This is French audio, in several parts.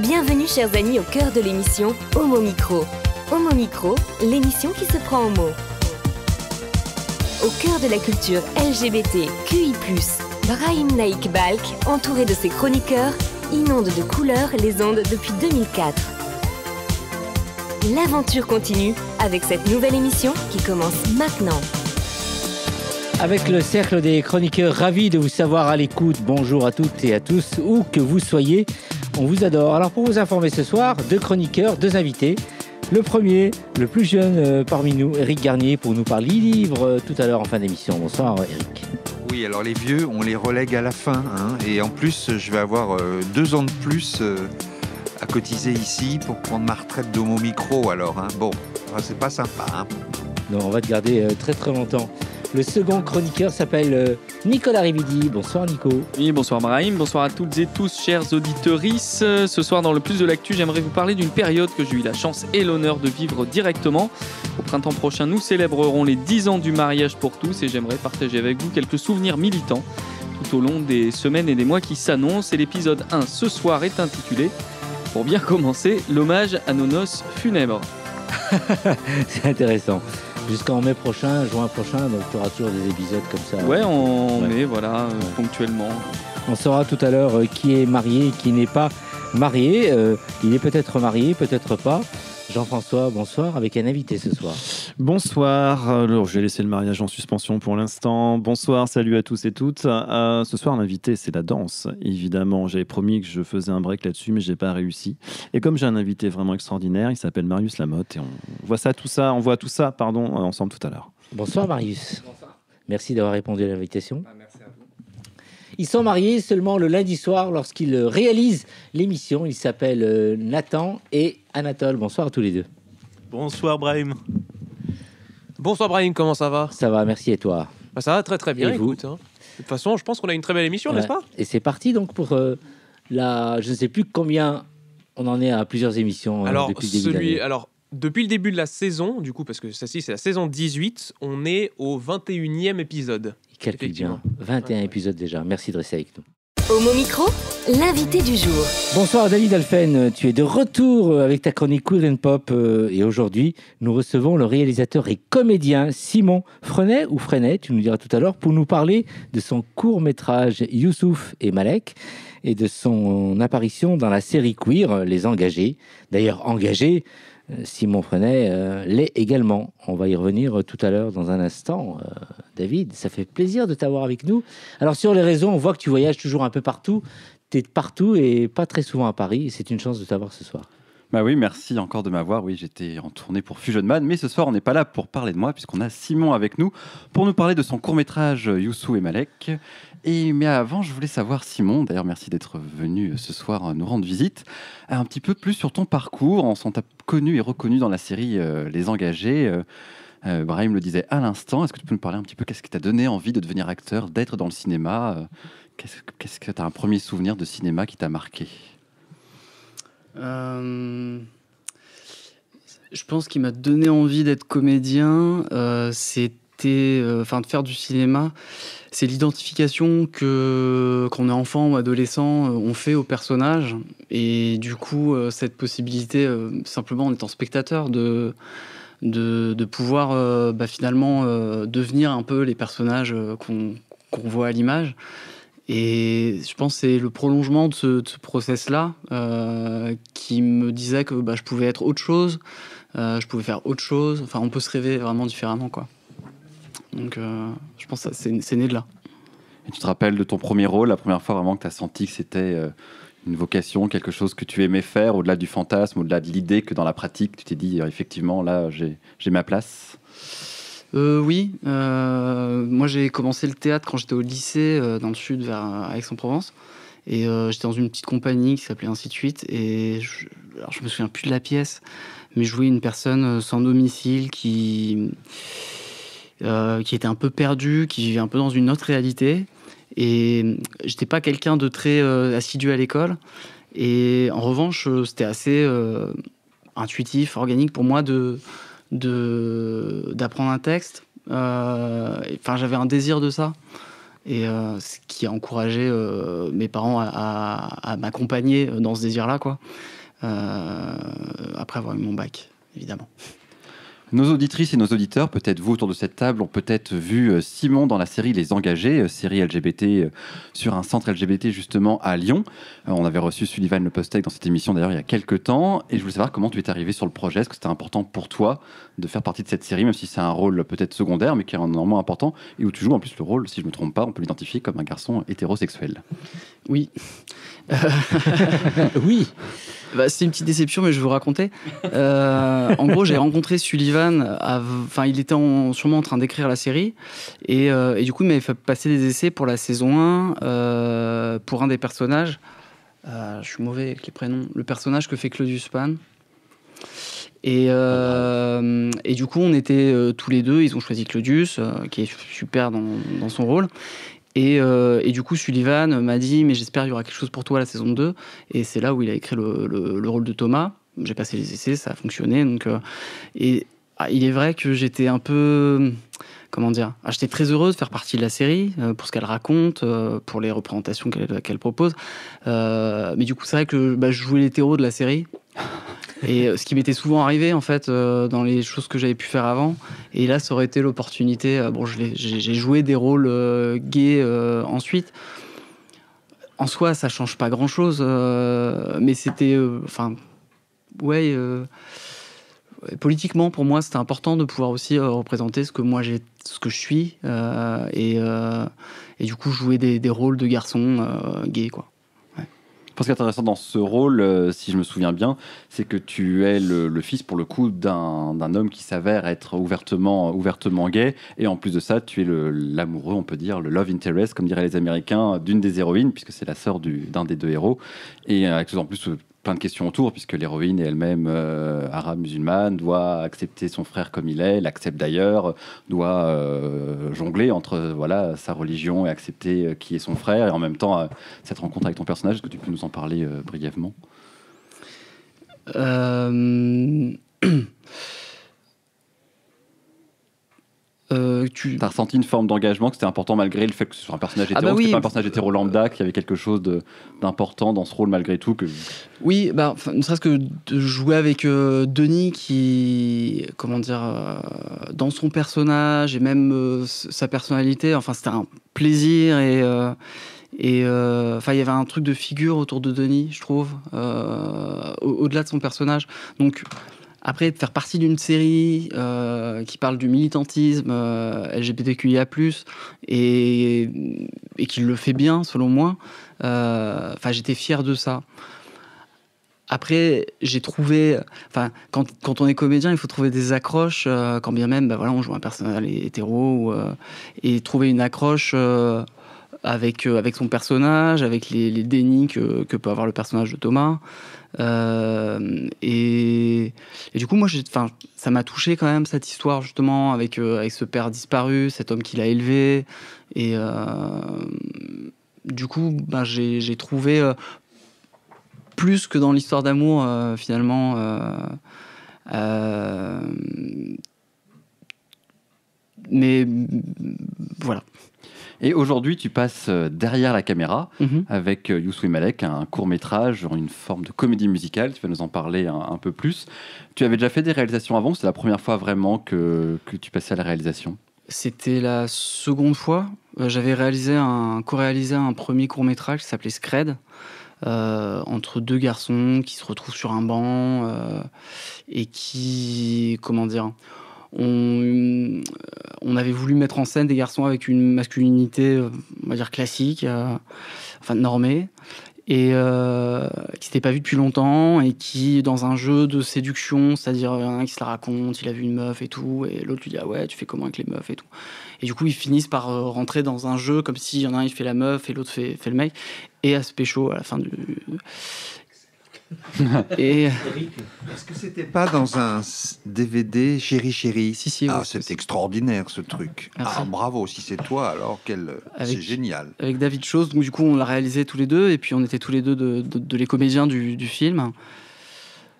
Bienvenue chers amis au cœur de l'émission Homo Micro. Homo Micro, l'émission qui se prend en mots. Au cœur de la culture LGBT, QI+, Brahim Naik Balk, entouré de ses chroniqueurs, inonde de couleurs les ondes depuis 2004. L'aventure continue avec cette nouvelle émission qui commence maintenant. Avec le cercle des chroniqueurs, ravis de vous savoir à l'écoute. Bonjour à toutes et à tous, où que vous soyez, on vous adore. Alors pour vous informer ce soir, 2 chroniqueurs, 2 invités. Le premier, le plus jeune parmi nous, Eric Garnier, pour nous parler livre tout à l'heure en fin d'émission. Bonsoir Eric. Oui, alors les vieux, on les relègue à la fin. Et en plus, je vais avoir 2 ans de plus à cotiser ici pour prendre ma retraite d'Homo Micro. Alors, bon, c'est pas sympa. Non, on va te garder très très longtemps. Le second chroniqueur s'appelle Nicolas Rividi. Bonsoir Nico. Oui, bonsoir Brahim, bonsoir à toutes et tous, chers auditeuristes. Ce soir, dans le plus de l'actu, j'aimerais vous parler d'une période que j'ai eu la chance et l'honneur de vivre directement. Au printemps prochain, nous célébrerons les 10 ans du mariage pour tous et j'aimerais partager avec vous quelques souvenirs militants tout au long des semaines et des mois qui s'annoncent. Et l'épisode 1 ce soir est intitulé, pour bien commencer, l'hommage à nos noces funèbres. C'est intéressant. Jusqu'en mai prochain, juin prochain, donc tu auras toujours des épisodes comme ça. Ouais, en mai, voilà, ponctuellement. On saura tout à l'heure qui est marié et qui n'est pas marié. Il est peut-être marié, peut-être pas. Jean-François, bonsoir, avec un invité ce soir. Bonsoir, alors je vais laisser le mariage en suspension pour l'instant. Bonsoir, salut à tous et toutes. Ce soir, l'invité, c'est la danse, évidemment. J'avais promis que je faisais un break là-dessus, mais je n'ai pas réussi. Et comme j'ai un invité vraiment extraordinaire, il s'appelle Marius Lamotte, et on voit tout ça ensemble tout à l'heure. Bonsoir Marius. Bonsoir. Merci d'avoir répondu à l'invitation. Merci à vous. Ils sont mariés seulement le lundi soir lorsqu'ils réalisent l'émission. Ils s'appellent Nathan et Anatole. Bonsoir à tous les deux. Bonsoir Brahim. Bonsoir Brahim, comment ça va ? Ça va, merci, et toi ? Ça va très très bien, Et vous ? écoute. De toute façon, je pense qu'on a une très belle émission, n'est-ce pas ? Et c'est parti donc pour je ne sais plus combien, on en est à plusieurs émissions depuis le début de l'année. Depuis le début de la saison, du coup, parce que celle-ci c'est la saison 18, on est au 21e épisode. Il calcule bien, 21 épisodes déjà, merci de rester avec nous. Homo Micro, l'invité du jour. Bonsoir David Alphen, tu es de retour avec ta chronique Queer and Pop et aujourd'hui nous recevons le réalisateur et comédien Simon Freinet, ou Freinet, tu nous diras tout à l'heure, pour nous parler de son court-métrage Youssouf et Malek et de son apparition dans la série queer Les Engagés. D'ailleurs engagé, Simon Freinet l'est également. On va y revenir tout à l'heure dans un instant. David, ça fait plaisir de t'avoir avec nous. Alors sur les réseaux, on voit que tu voyages toujours un peu partout. Tu es partout et pas très souvent à Paris. Et c'est une chance de t'avoir ce soir. Bah oui, merci encore de m'avoir. Oui, j'étais en tournée pour Fusion Man, mais ce soir, on n'est pas là pour parler de moi, puisqu'on a Simon avec nous pour nous parler de son court-métrage Youssou et Malek. Mais avant, je voulais savoir, Simon, d'ailleurs, merci d'être venu ce soir nous rendre visite, un petit peu plus sur ton parcours. On s'en t'a connu et reconnu dans la série Les Engagés. Brahim le disait à l'instant. Est-ce que tu peux nous parler un petit peu, qu'est-ce qui t'a donné envie de devenir acteur, d'être dans le cinéma ? Qu'est-ce que tu as un premier souvenir de cinéma qui t'a marqué ? Je pense qu'il m'a donné envie d'être comédien, c'était de faire du cinéma. C'est l'identification qu'on est enfant ou adolescent, on fait au personnage. Et du coup, cette possibilité, simplement en étant spectateur, de pouvoir finalement devenir un peu les personnages qu'on voit à l'image. Et je pense que c'est le prolongement de ce process-là qui me disait que je pouvais être autre chose, je pouvais faire autre chose. Enfin, on peut se rêver vraiment différemment, quoi. Donc, je pense que c'est né de là. Et tu te rappelles de ton premier rôle, la première fois vraiment que tu as senti que c'était une vocation, quelque chose que tu aimais faire, au-delà du fantasme, au-delà de l'idée que dans la pratique, tu t'es dit, effectivement, là, j'ai ma place ? Oui, moi j'ai commencé le théâtre quand j'étais au lycée dans le sud vers Aix-en-Provence et j'étais dans une petite compagnie qui s'appelait Ainsi de suite et je me souviens plus de la pièce, mais je jouais une personne sans domicile qui était un peu perdue, qui vivait un peu dans une autre réalité et j'étais pas quelqu'un de très assidu à l'école et en revanche c'était assez intuitif, organique pour moi d'apprendre un texte. J'avais un désir de ça Et ce qui a encouragé mes parents à m'accompagner dans ce désir-là, quoi. Après avoir eu mon bac, évidemment. Nos auditrices et nos auditeurs, peut-être vous autour de cette table, ont peut-être vu Simon dans la série Les Engagés, série LGBT sur un centre LGBT justement à Lyon. On avait reçu Sullivan Le Postec dans cette émission d'ailleurs il y a quelques temps, et je voulais savoir comment tu es arrivé sur le projet. Est-ce que c'était important pour toi de faire partie de cette série, même si c'est un rôle peut-être secondaire, mais qui est énormément important, et où tu joues en plus le rôle, si je ne me trompe pas, on peut l'identifier comme un garçon hétérosexuel. Oui. Oui. Bah, c'est une petite déception, mais je vais vous raconter. En gros, j'ai rencontré Sullivan. Il était sûrement en train d'écrire la série. Et du coup, il m'avait fait passer des essais pour la saison 1 pour un des personnages. Je suis mauvais avec les prénoms. Le personnage que fait Claudius Pan. Et du coup, on était tous les deux. Ils ont choisi Claudius, qui est super dans son rôle. Et du coup, Sullivan m'a dit « Mais j'espère qu'il y aura quelque chose pour toi à la saison 2 ». Et c'est là où il a écrit le rôle de Thomas. J'ai passé les essais, ça a fonctionné. Il est vrai que j'étais un peu... Comment dire ? J'étais très heureux de faire partie de la série, pour ce qu'elle raconte, pour les représentations qu'elle propose. Mais du coup, c'est vrai que je jouais l'hétéro de la série. Et ce qui m'était souvent arrivé, en fait, dans les choses que j'avais pu faire avant. Et là, ça aurait été l'opportunité. J'ai joué des rôles gays ensuite. En soi, ça change pas grand-chose. Mais c'était... politiquement, pour moi, c'était important de pouvoir aussi représenter ce que je suis. Et du coup, jouer des rôles de garçons gays, quoi. Ce qui est intéressant dans ce rôle, si je me souviens bien, c'est que tu es le fils, pour le coup, d'un homme qui s'avère être ouvertement gay. Et en plus de ça, tu es l'amoureux, on peut dire, le love interest, comme diraient les Américains, d'une des héroïnes, puisque c'est la sœur d'un des deux héros. Et avec en plus plein de questions autour, puisque l'héroïne est elle-même arabe musulmane, doit accepter son frère comme il est, il l'accepte d'ailleurs, doit jongler entre sa religion et accepter qui est son frère, et en même temps cette rencontre avec ton personnage. Est-ce que tu peux nous en parler brièvement ? T'as ressenti une forme d'engagement, que c'était important malgré le fait que ce soit un personnage hétéro, c'était pas un personnage hétéro lambda, qu'il y avait quelque chose d'important dans ce rôle malgré tout Oui, ne serait-ce que de jouer avec Denis qui, dans son personnage et même sa personnalité, c'était un plaisir et il y avait un truc de figure autour de Denis, je trouve, au-delà de son personnage. Donc après, de faire partie d'une série qui parle du militantisme LGBTQIA+, et qui le fait bien, selon moi, j'étais fier de ça. Après, j'ai trouvé... Quand on est comédien, il faut trouver des accroches, quand bien même, on joue un personnage hétéro, et trouver une accroche... avec son personnage, avec les dénis que peut avoir le personnage de Thomas. Et du coup, moi, ça m'a touché quand même, cette histoire, justement, avec ce père disparu, cet homme qui l'a élevé. Et du coup, j'ai trouvé, plus que dans l'histoire d'amour, finalement... mais voilà. Et aujourd'hui, tu passes derrière la caméra avec Youssou et Malek, un court-métrage, une forme de comédie musicale. Tu vas nous en parler un peu plus. Tu avais déjà fait des réalisations avant, c'était la première fois vraiment que tu passais à la réalisation? C'était la seconde fois. J'avais co-réalisé un premier court-métrage qui s'appelait Scred, entre deux garçons qui se retrouvent sur un banc et qui, on avait voulu mettre en scène des garçons avec une masculinité, on va dire classique, normée, et qui s'étaient pas vus depuis longtemps, et qui, dans un jeu de séduction, c'est-à-dire un qui se la raconte, il a vu une meuf et tout, et l'autre lui dit « Ah ouais, tu fais comment avec les meufs et tout ?» Et du coup, ils finissent par rentrer dans un jeu comme s'il y en a un, il fait la meuf, et l'autre fait le mec, et à se pécho à la fin du... Et... Est-ce que c'était pas dans un DVD Chéri Chéri? Si, c'est extraordinaire ce truc. Merci. Bravo, si c'est toi, alors c'est génial. Avec David Chose, donc du coup on l'a réalisé tous les deux, et puis on était tous les deux de les comédiens du film.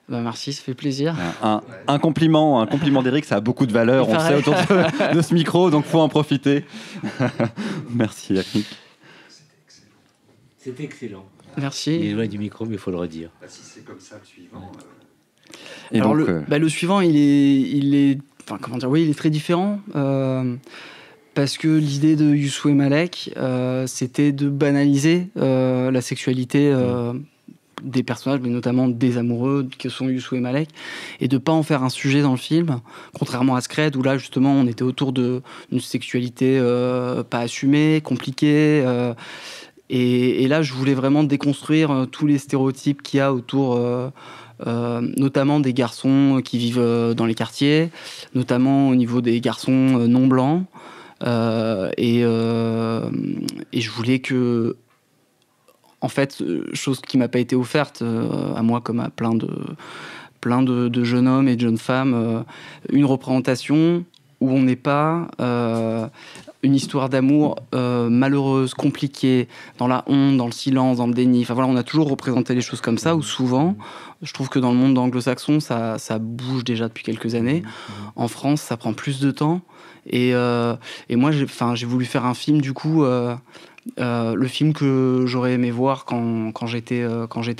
Bah, merci, ça fait plaisir. Un compliment d'Eric, ça a beaucoup de valeur, on le sait autour de ce micro, donc faut en profiter. Merci Eric. C'était excellent. Merci. Il est loin du micro, mais il faut le redire. Bah, si c'est comme ça le suivant. Et Alors donc, le suivant, il est très différent. Parce que l'idée de Youssou et Malek, c'était de banaliser la sexualité des personnages, mais notamment des amoureux que sont Youssou et Malek, et de pas en faire un sujet dans le film, contrairement à Scred, où là justement on était autour d'une sexualité pas assumée, compliquée, et là je voulais vraiment déconstruire tous les stéréotypes qu'il y a autour, notamment des garçons qui vivent dans les quartiers, notamment au niveau des garçons non blancs, et je voulais que, en fait, chose qui m'a pas été offerte à moi comme à plein de jeunes hommes et de jeunes femmes, une représentation où on n'est pas une histoire d'amour malheureuse, compliquée, dans la honte, dans le silence, dans le déni. Enfin voilà, on a toujours représenté les choses comme ça, ou souvent, je trouve que dans le monde anglo-saxon, ça bouge déjà depuis quelques années. En France, ça prend plus de temps. Et moi, j'ai voulu faire un film, du coup, le film que j'aurais aimé voir quand j'étais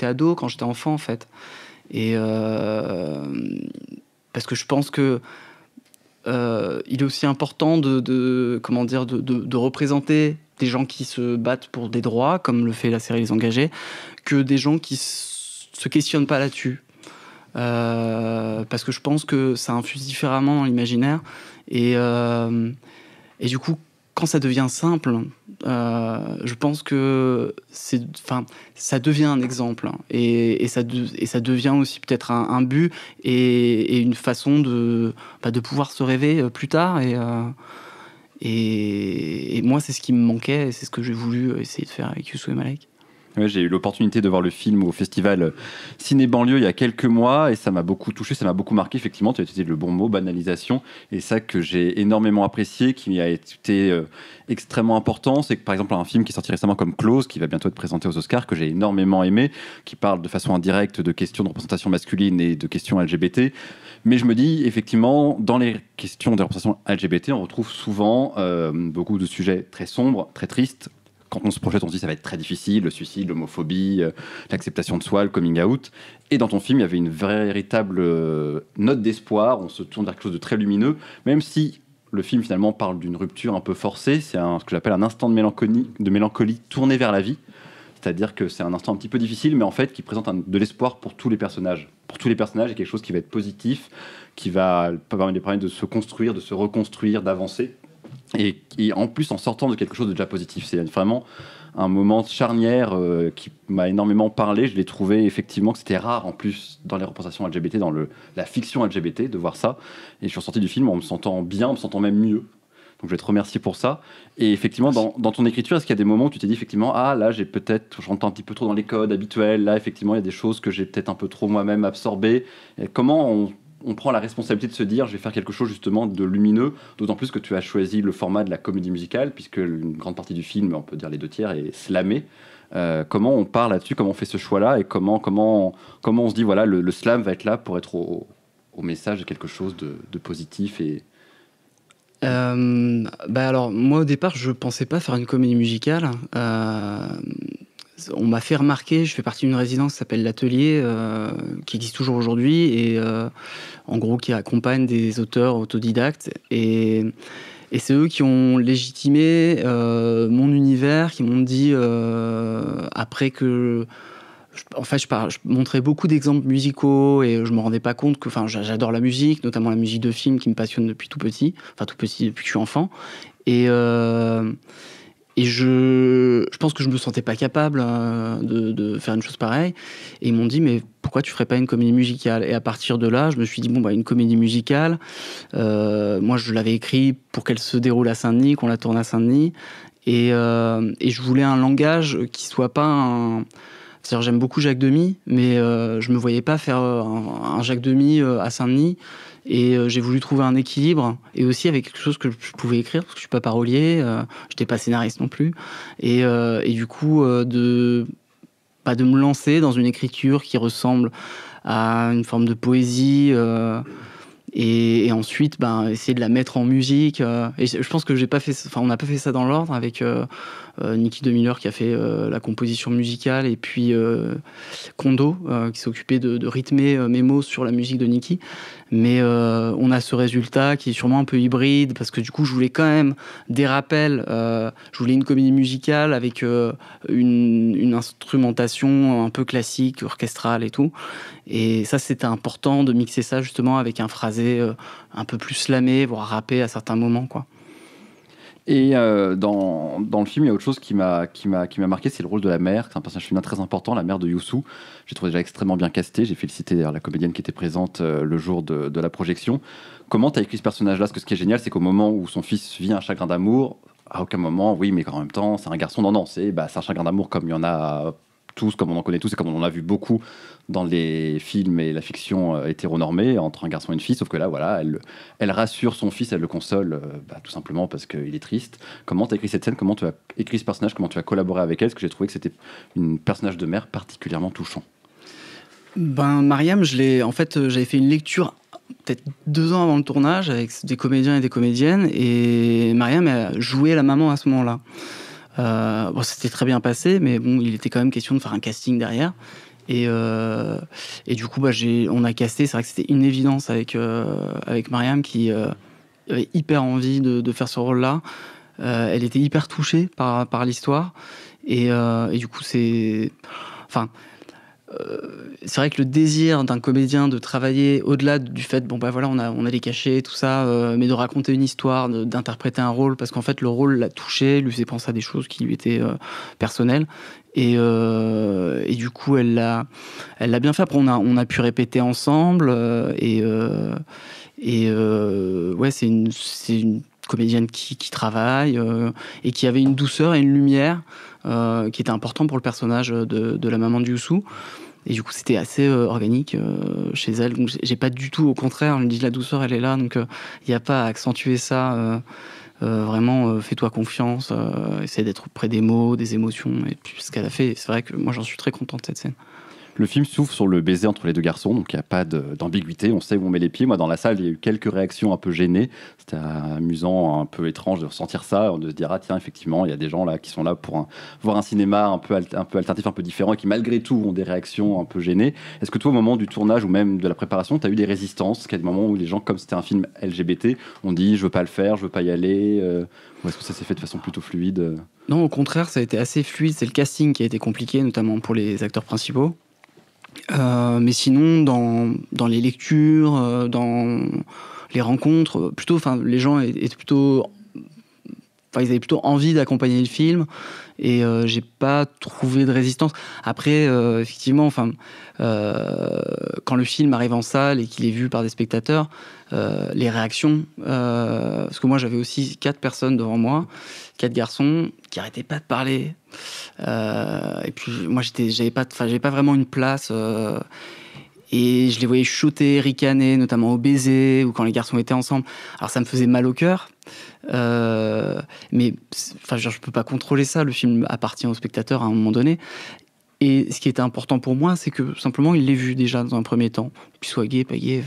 ado, quand j'étais enfant, en fait. Et parce que je pense que il est aussi important de représenter des gens qui se battent pour des droits, comme le fait la série Les Engagés, que des gens qui se questionnent pas là-dessus. Parce que je pense que ça infuse différemment dans l'imaginaire. Et du coup, quand ça devient simple, je pense que ça devient un exemple, et ça devient aussi peut-être un but et une façon de pouvoir se rêver plus tard. Et moi, c'est ce qui me manquait, et c'est ce que j'ai voulu essayer de faire avec Youssou et Malek. Ouais, j'ai eu l'opportunité de voir le film au festival Ciné Banlieue il y a quelques mois, et ça m'a beaucoup touché, ça m'a beaucoup marqué. Effectivement, tu as utilisé le bon mot, banalisation, et ça que j'ai énormément apprécié, qui a été extrêmement important. C'est que par exemple un film qui est sorti récemment comme Close, qui va bientôt être présenté aux Oscars, que j'ai énormément aimé, qui parle de façon indirecte de questions de représentation masculine et de questions LGBT. Mais je me dis, effectivement, dans les questions de représentation LGBT, on retrouve souvent beaucoup de sujets très sombres, très tristes. Quand on se projette, on se dit ça va être très difficile, le suicide, l'homophobie, l'acceptation de soi, le coming out. Et dans ton film, il y avait une véritable note d'espoir, on se tourne vers quelque chose de très lumineux, même si le film finalement parle d'une rupture un peu forcée. C'est ce que j'appelle un instant de mélancolie tourné vers la vie. C'est-à-dire que c'est un instant un petit peu difficile, mais en fait qui présente de l'espoir pour tous les personnages. Pour tous les personnages, il y a quelque chose qui va être positif, qui va permettre de se construire, de se reconstruire, d'avancer. Et en plus en sortant de quelque chose de déjà positif. C'est vraiment un moment charnière qui m'a énormément parlé. Je l'ai trouvé effectivement que c'était rare en plus dans les représentations LGBT, dans la fiction LGBT, de voir ça. Et je suis ressorti du film en me sentant bien, en me sentant même mieux. Donc je vais te remercier pour ça. Et effectivement, dans ton écriture, est-ce qu'il y a des moments où tu t'es dit effectivement, ah là, je rentre un petit peu trop dans les codes habituels, là effectivement, il y a des choses que j'ai peut-être un peu trop moi-même absorbées. Et comment on prend la responsabilité de se dire je vais faire quelque chose justement de lumineux, d'autant plus que tu as choisi le format de la comédie musicale, puisque une grande partie du film, on peut dire les 2/3, est slamé. Comment on part là-dessus, comment on fait ce choix-là, et comment on se dit voilà, le slam va être là pour être au message de quelque chose de positif. Et alors moi au départ je pensais pas faire une comédie musicale. On m'a fait remarquer, je fais partie d'une résidence qui s'appelle l'Atelier, qui existe toujours aujourd'hui, et en gros qui accompagne des auteurs autodidactes, et c'est eux qui ont légitimé mon univers, qui m'ont dit après que je montrais beaucoup d'exemples musicaux, et je me rendais pas compte que j'adore la musique, notamment la musique de film qui me passionne depuis tout petit depuis que je suis enfant, et je pense que je me sentais pas capable de faire une chose pareille. Et ils m'ont dit, mais pourquoi tu ferais pas une comédie musicale? Et à partir de là, je me suis dit, une comédie musicale, moi je l'avais écrit pour qu'elle se déroule à Saint-Denis, qu'on la tourne à Saint-Denis. Et je voulais un langage qui soit pas un... C'est-à-dire, j'aime beaucoup Jacques Demy, mais je me voyais pas faire un Jacques Demy à Saint-Denis. Et j'ai voulu trouver un équilibre, et aussi avec quelque chose que je pouvais écrire, parce que je suis pas parolier, j'étais pas scénariste non plus, et du coup de me lancer dans une écriture qui ressemble à une forme de poésie. Et ensuite, essayer de la mettre en musique. Et je pense que on n'a pas fait ça dans l'ordre avec Nicky DeMiller qui a fait la composition musicale et puis Kondo qui s'est occupé de rythmer mes mots sur la musique de Nicky. Mais on a ce résultat qui est sûrement un peu hybride parce que du coup, je voulais quand même des rappels. Je voulais une comédie musicale avec une instrumentation un peu classique, orchestrale et tout. Et ça, c'était important de mixer ça justement avec un phrasé un peu plus slamé, voire rappé à certains moments, quoi. Et dans le film, il y a autre chose qui m'a marqué, c'est le rôle de la mère. C'est un personnage féminin très important, la mère de Youssou. J'ai trouvé déjà extrêmement bien casté. J'ai félicité d'ailleurs la comédienne qui était présente le jour de la projection. Comment tu as écrit ce personnage-là? Parce que ce qui est génial, c'est qu'au moment où son fils vit un chagrin d'amour, à aucun moment, oui, mais en même temps, c'est un garçon. Non, c'est un chagrin d'amour comme il y en a tous, comme on en connaît tous et comme on en a vu beaucoup dans les films et la fiction hétéronormée entre un garçon et une fille, sauf que là, voilà, elle rassure son fils, elle le console tout simplement parce qu'il est triste. Comment tu as écrit cette scène? Comment tu as écrit ce personnage? Comment tu as collaboré avec elle? Parce que j'ai trouvé que c'était un personnage de mère particulièrement touchant. Mariam, j'avais fait une lecture peut-être 2 ans avant le tournage avec des comédiens et des comédiennes, et Mariam a joué la maman à ce moment-là. C'était très bien passé, mais il était quand même question de faire un casting derrière. Et du coup, on a casté. C'est vrai que c'était une évidence avec Mariam qui avait hyper envie de faire ce rôle-là. Elle était hyper touchée par l'histoire. Et du coup, c'est vrai que le désir d'un comédien de travailler au-delà du fait, on a les cachets, tout ça, mais de raconter une histoire, d'interpréter un rôle, parce qu'en fait, le rôle l'a touché, lui faisait penser à des choses qui lui étaient personnelles. Et du coup, elle l'a bien fait. Après, on a pu répéter ensemble. C'est une comédienne qui travaille et qui avait une douceur et une lumière qui était important pour le personnage de la maman de Youssou. Et du coup, c'était assez organique chez elle. Donc, j'ai pas du tout, au contraire, elle me dit la douceur, elle est là. Donc, il n'y a pas à accentuer ça. Vraiment, fais-toi confiance. Essaie d'être près des mots, des émotions. Et puis, ce qu'elle a fait, c'est vrai que moi, j'en suis très content de cette scène. Le film s'ouvre sur le baiser entre les 2 garçons, donc il n'y a pas d'ambiguïté, on sait où on met les pieds. Moi, dans la salle, il y a eu quelques réactions un peu gênées. C'était amusant, un peu étrange de ressentir ça, de se dire, tiens, effectivement, il y a des gens là qui sont là pour voir un cinéma un peu alternatif, un peu différent, et qui malgré tout ont des réactions un peu gênées. Est-ce que toi, au moment du tournage ou même de la préparation, tu as eu des résistances? Qu'il y a des moments où les gens, comme c'était un film LGBT, ont dit, je veux pas le faire, je veux pas y aller, ou est-ce que ça s'est fait de façon plutôt fluide? Non, au contraire, ça a été assez fluide. C'est le casting qui a été compliqué, notamment pour les acteurs principaux. Mais sinon, dans les lectures, dans les rencontres, les gens étaient plutôt, ils avaient plutôt envie d'accompagner le film, et j'ai pas trouvé de résistance. Après, effectivement, quand le film arrive en salle et qu'il est vu par des spectateurs, les réactions, parce que moi j'avais aussi 4 personnes devant moi, 4 garçons qui arrêtaient pas de parler, et puis moi j'avais pas vraiment une place, et je les voyais chuchoter, ricaner, notamment au baiser ou quand les garçons étaient ensemble. Alors ça me faisait mal au cœur, mais je peux pas contrôler ça. Le film appartient au spectateur à un moment donné. Et ce qui était important pour moi, c'est que simplement il l'ait vu déjà dans un premier temps, qu'il soit gay, pas gay,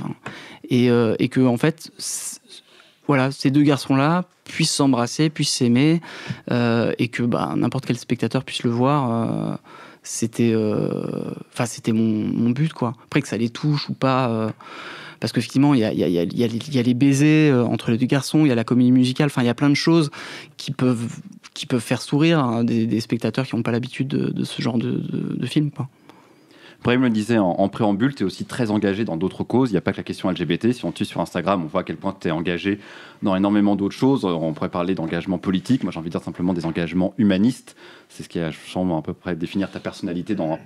et que en fait, ces 2 garçons-là puissent s'embrasser, puissent s'aimer, et que n'importe quel spectateur puisse le voir. C'était mon but, quoi. Après que ça les touche ou pas, parce qu'effectivement il y a les baisers entre les 2 garçons, il y a la comédie musicale, il y a plein de choses qui peuvent faire sourire des spectateurs qui n'ont pas l'habitude de ce genre de film, quoi. Brahim le disait en préambule, tu es aussi très engagé dans d'autres causes. Il n'y a pas que la question LGBT. Si on te suit sur Instagram, on voit à quel point tu es engagé dans énormément d'autres choses. On pourrait parler d'engagement politique. Moi, j'ai envie de dire simplement des engagements humanistes. C'est ce qui semble à peu près définir ta personnalité dans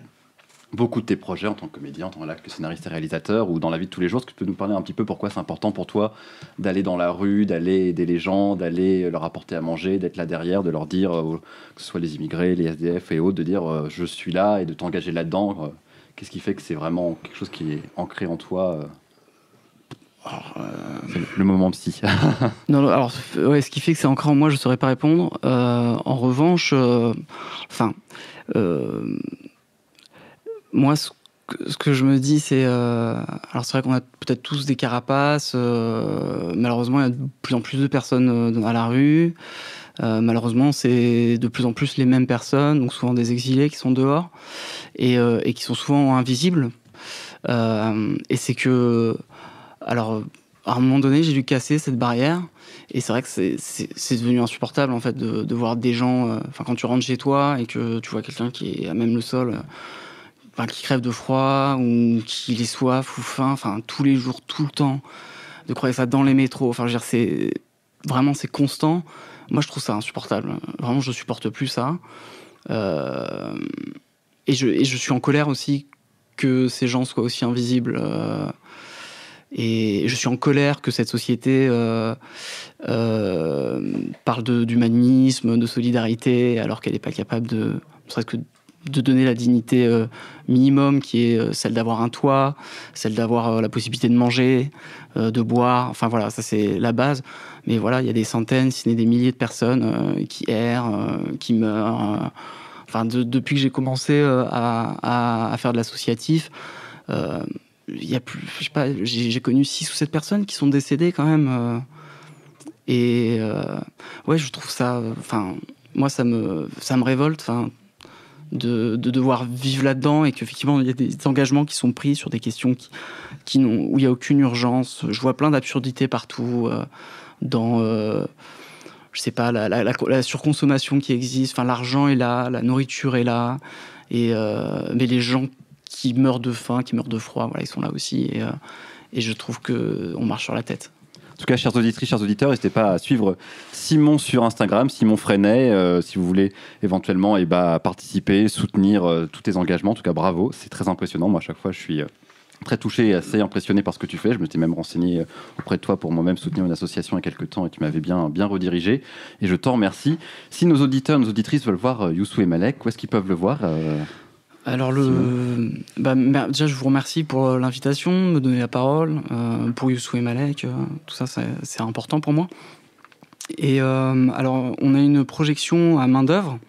beaucoup de tes projets en tant que comédien, en tant que scénariste et réalisateur, ou dans la vie de tous les jours. Est-ce que tu peux nous parler un petit peu pourquoi c'est important pour toi d'aller dans la rue, d'aller aider les gens, d'aller leur apporter à manger, d'être là derrière, de leur dire, que ce soit les immigrés, les SDF et autres, de dire je suis là et de t'engager là-dedans. Qu'est-ce qui fait que c'est vraiment quelque chose qui est ancré en toi C'est le moment psy. Non, alors, ce qui fait que c'est ancré en moi, je ne saurais pas répondre. En revanche, moi, Ce que je me dis, c'est... alors c'est vrai qu'on a peut-être tous des carapaces. Malheureusement, il y a de plus en plus de personnes à la rue. Malheureusement, c'est de plus en plus les mêmes personnes, donc souvent des exilés qui sont dehors et qui sont souvent invisibles. Et c'est que... Alors, à un moment donné, j'ai dû casser cette barrière. Et c'est vrai que c'est devenu insupportable, en fait, de voir des gens... quand tu rentres chez toi et que tu vois quelqu'un qui est à même le sol... qui crève de froid, ou qui ait soif ou faim, tous les jours, tout le temps, de croiser ça dans les métros. Enfin, je veux dire, c'est constant. Moi, je trouve ça insupportable. Vraiment, je supporte plus ça. Et je suis en colère aussi que ces gens soient aussi invisibles. Et je suis en colère que cette société parle d'humanisme, de solidarité, alors qu'elle n'est pas capable de donner la dignité minimum, qui est celle d'avoir un toit, celle d'avoir la possibilité de manger, de boire. Enfin voilà, ça c'est la base. Mais voilà, il y a des centaines, si ce n'est des milliers de personnes qui errent, qui meurent. Depuis que j'ai commencé à faire de l'associatif, il y a plus, je sais pas, j'ai connu 6 ou 7 personnes qui sont décédées quand même. Ouais, je trouve ça... moi, ça me révolte, de devoir vivre là-dedans, et qu'effectivement, il y a des engagements qui sont pris sur des questions où il n'y a aucune urgence. Je vois plein d'absurdités partout, dans... je sais pas, la surconsommation qui existe. L'argent est là, la nourriture est là, mais les gens qui meurent de faim, qui meurent de froid, voilà, ils sont là aussi, et je trouve qu'on marche sur la tête. En tout cas, chères auditrices, chers auditeurs, n'hésitez pas à suivre Simon sur Instagram, Simon Freinet, si vous voulez éventuellement participer, soutenir tous tes engagements. En tout cas, bravo, c'est très impressionnant. Moi, à chaque fois, je suis très touché et assez impressionné par ce que tu fais. Je m'étais même renseigné auprès de toi pour moi-même soutenir une association il y a quelques temps, et tu m'avais bien redirigé. Et je t'en remercie. Si nos auditeurs, nos auditrices veulent voir Youssou et Malek, où est-ce qu'ils peuvent le voir Alors, déjà, je vous remercie pour l'invitation, de me donner la parole, pour Youssou et Malek, tout ça, c'est important pour moi. Et alors, on a une projection à Main d'œuvre,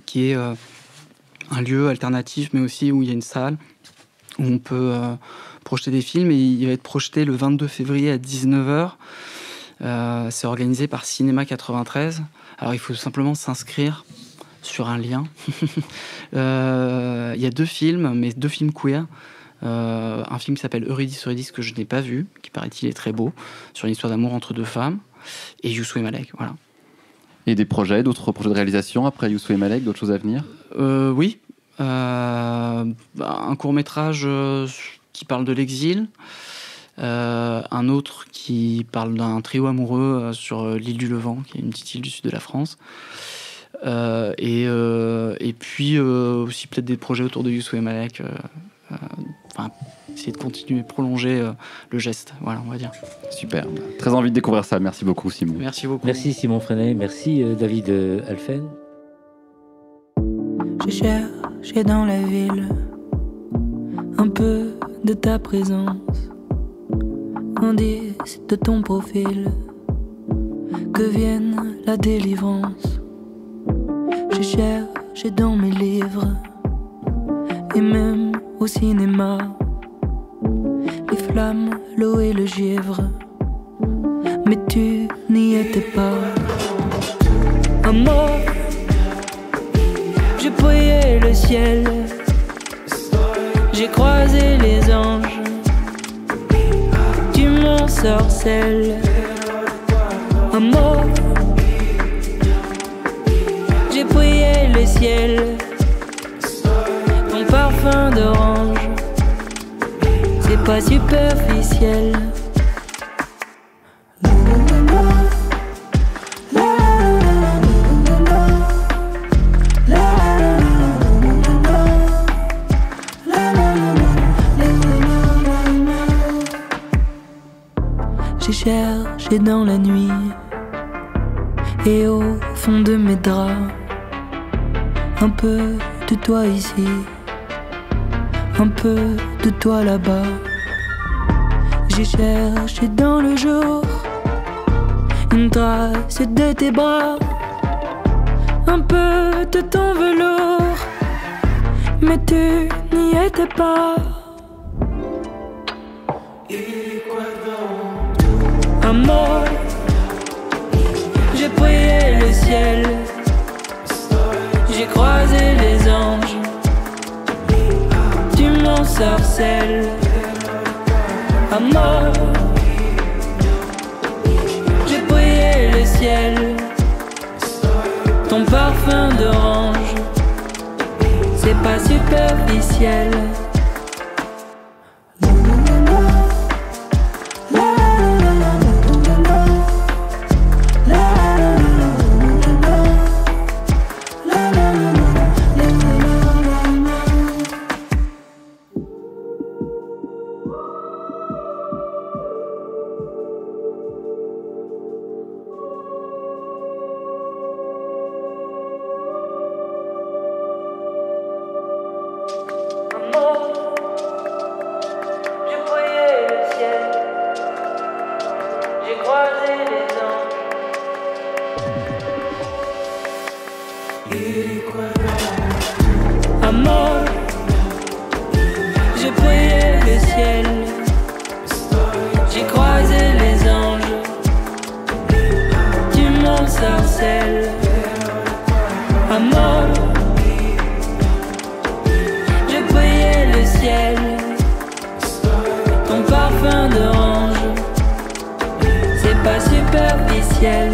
qui est un lieu alternatif, mais aussi où il y a une salle, où on peut projeter des films, et il va être projeté le 22 février à 19h. C'est organisé par Cinéma 93. Alors, il faut simplement s'inscrire sur un lien. Il y a 2 films, mais 2 films queer. Un film qui s'appelle Eurydice, Eurydice, que je n'ai pas vu, qui paraît-il est très beau, sur une histoire d'amour entre 2 femmes, et Youssou et Malek, voilà. Et d'autres projets de réalisation après Youssou et Malek, d'autres choses à venir ? Oui. Un court-métrage qui parle de l'exil, un autre qui parle d'un trio amoureux sur l'île du Levant, qui est une petite île du sud de la France. Et puis aussi peut-être des projets autour de Youssou et Malek, essayer de continuer, prolonger le geste, voilà, on va dire. Super, très envie de découvrir ça. Merci beaucoup, Simon. Merci beaucoup. Merci Simon Freinet, merci David Alphen. J'ai cherché dans la ville un peu de ta présence, indice de ton profil, que vienne la délivrance. J'ai cherché dans mes livres et même au cinéma les flammes, l'eau et le givre, mais tu n'y étais pas. Un mot, j'ai prié le ciel, j'ai croisé les anges, tu m'ensorcelles. Un mot, j'ai prié le ciel, ton parfum d'orange, c'est pas superficiel. J'ai cherché dans la nuit et au fond de mes draps un peu de toi ici, un peu de toi là-bas. J'ai cherché dans le jour une trace de tes bras, un peu de ton velours, mais tu n'y étais pas. Amor, j'ai prié le ciel, j'ai croisé les anges, tu m'ensorcelles. Amor, j'ai prié le ciel, ton parfum d'orange, c'est pas superficiel. Amor, j'ai prié le ciel, j'ai croisé les anges, tu m'ensorcelles. Amor, j'ai prié le ciel, ton parfum d'orange, c'est pas superficiel.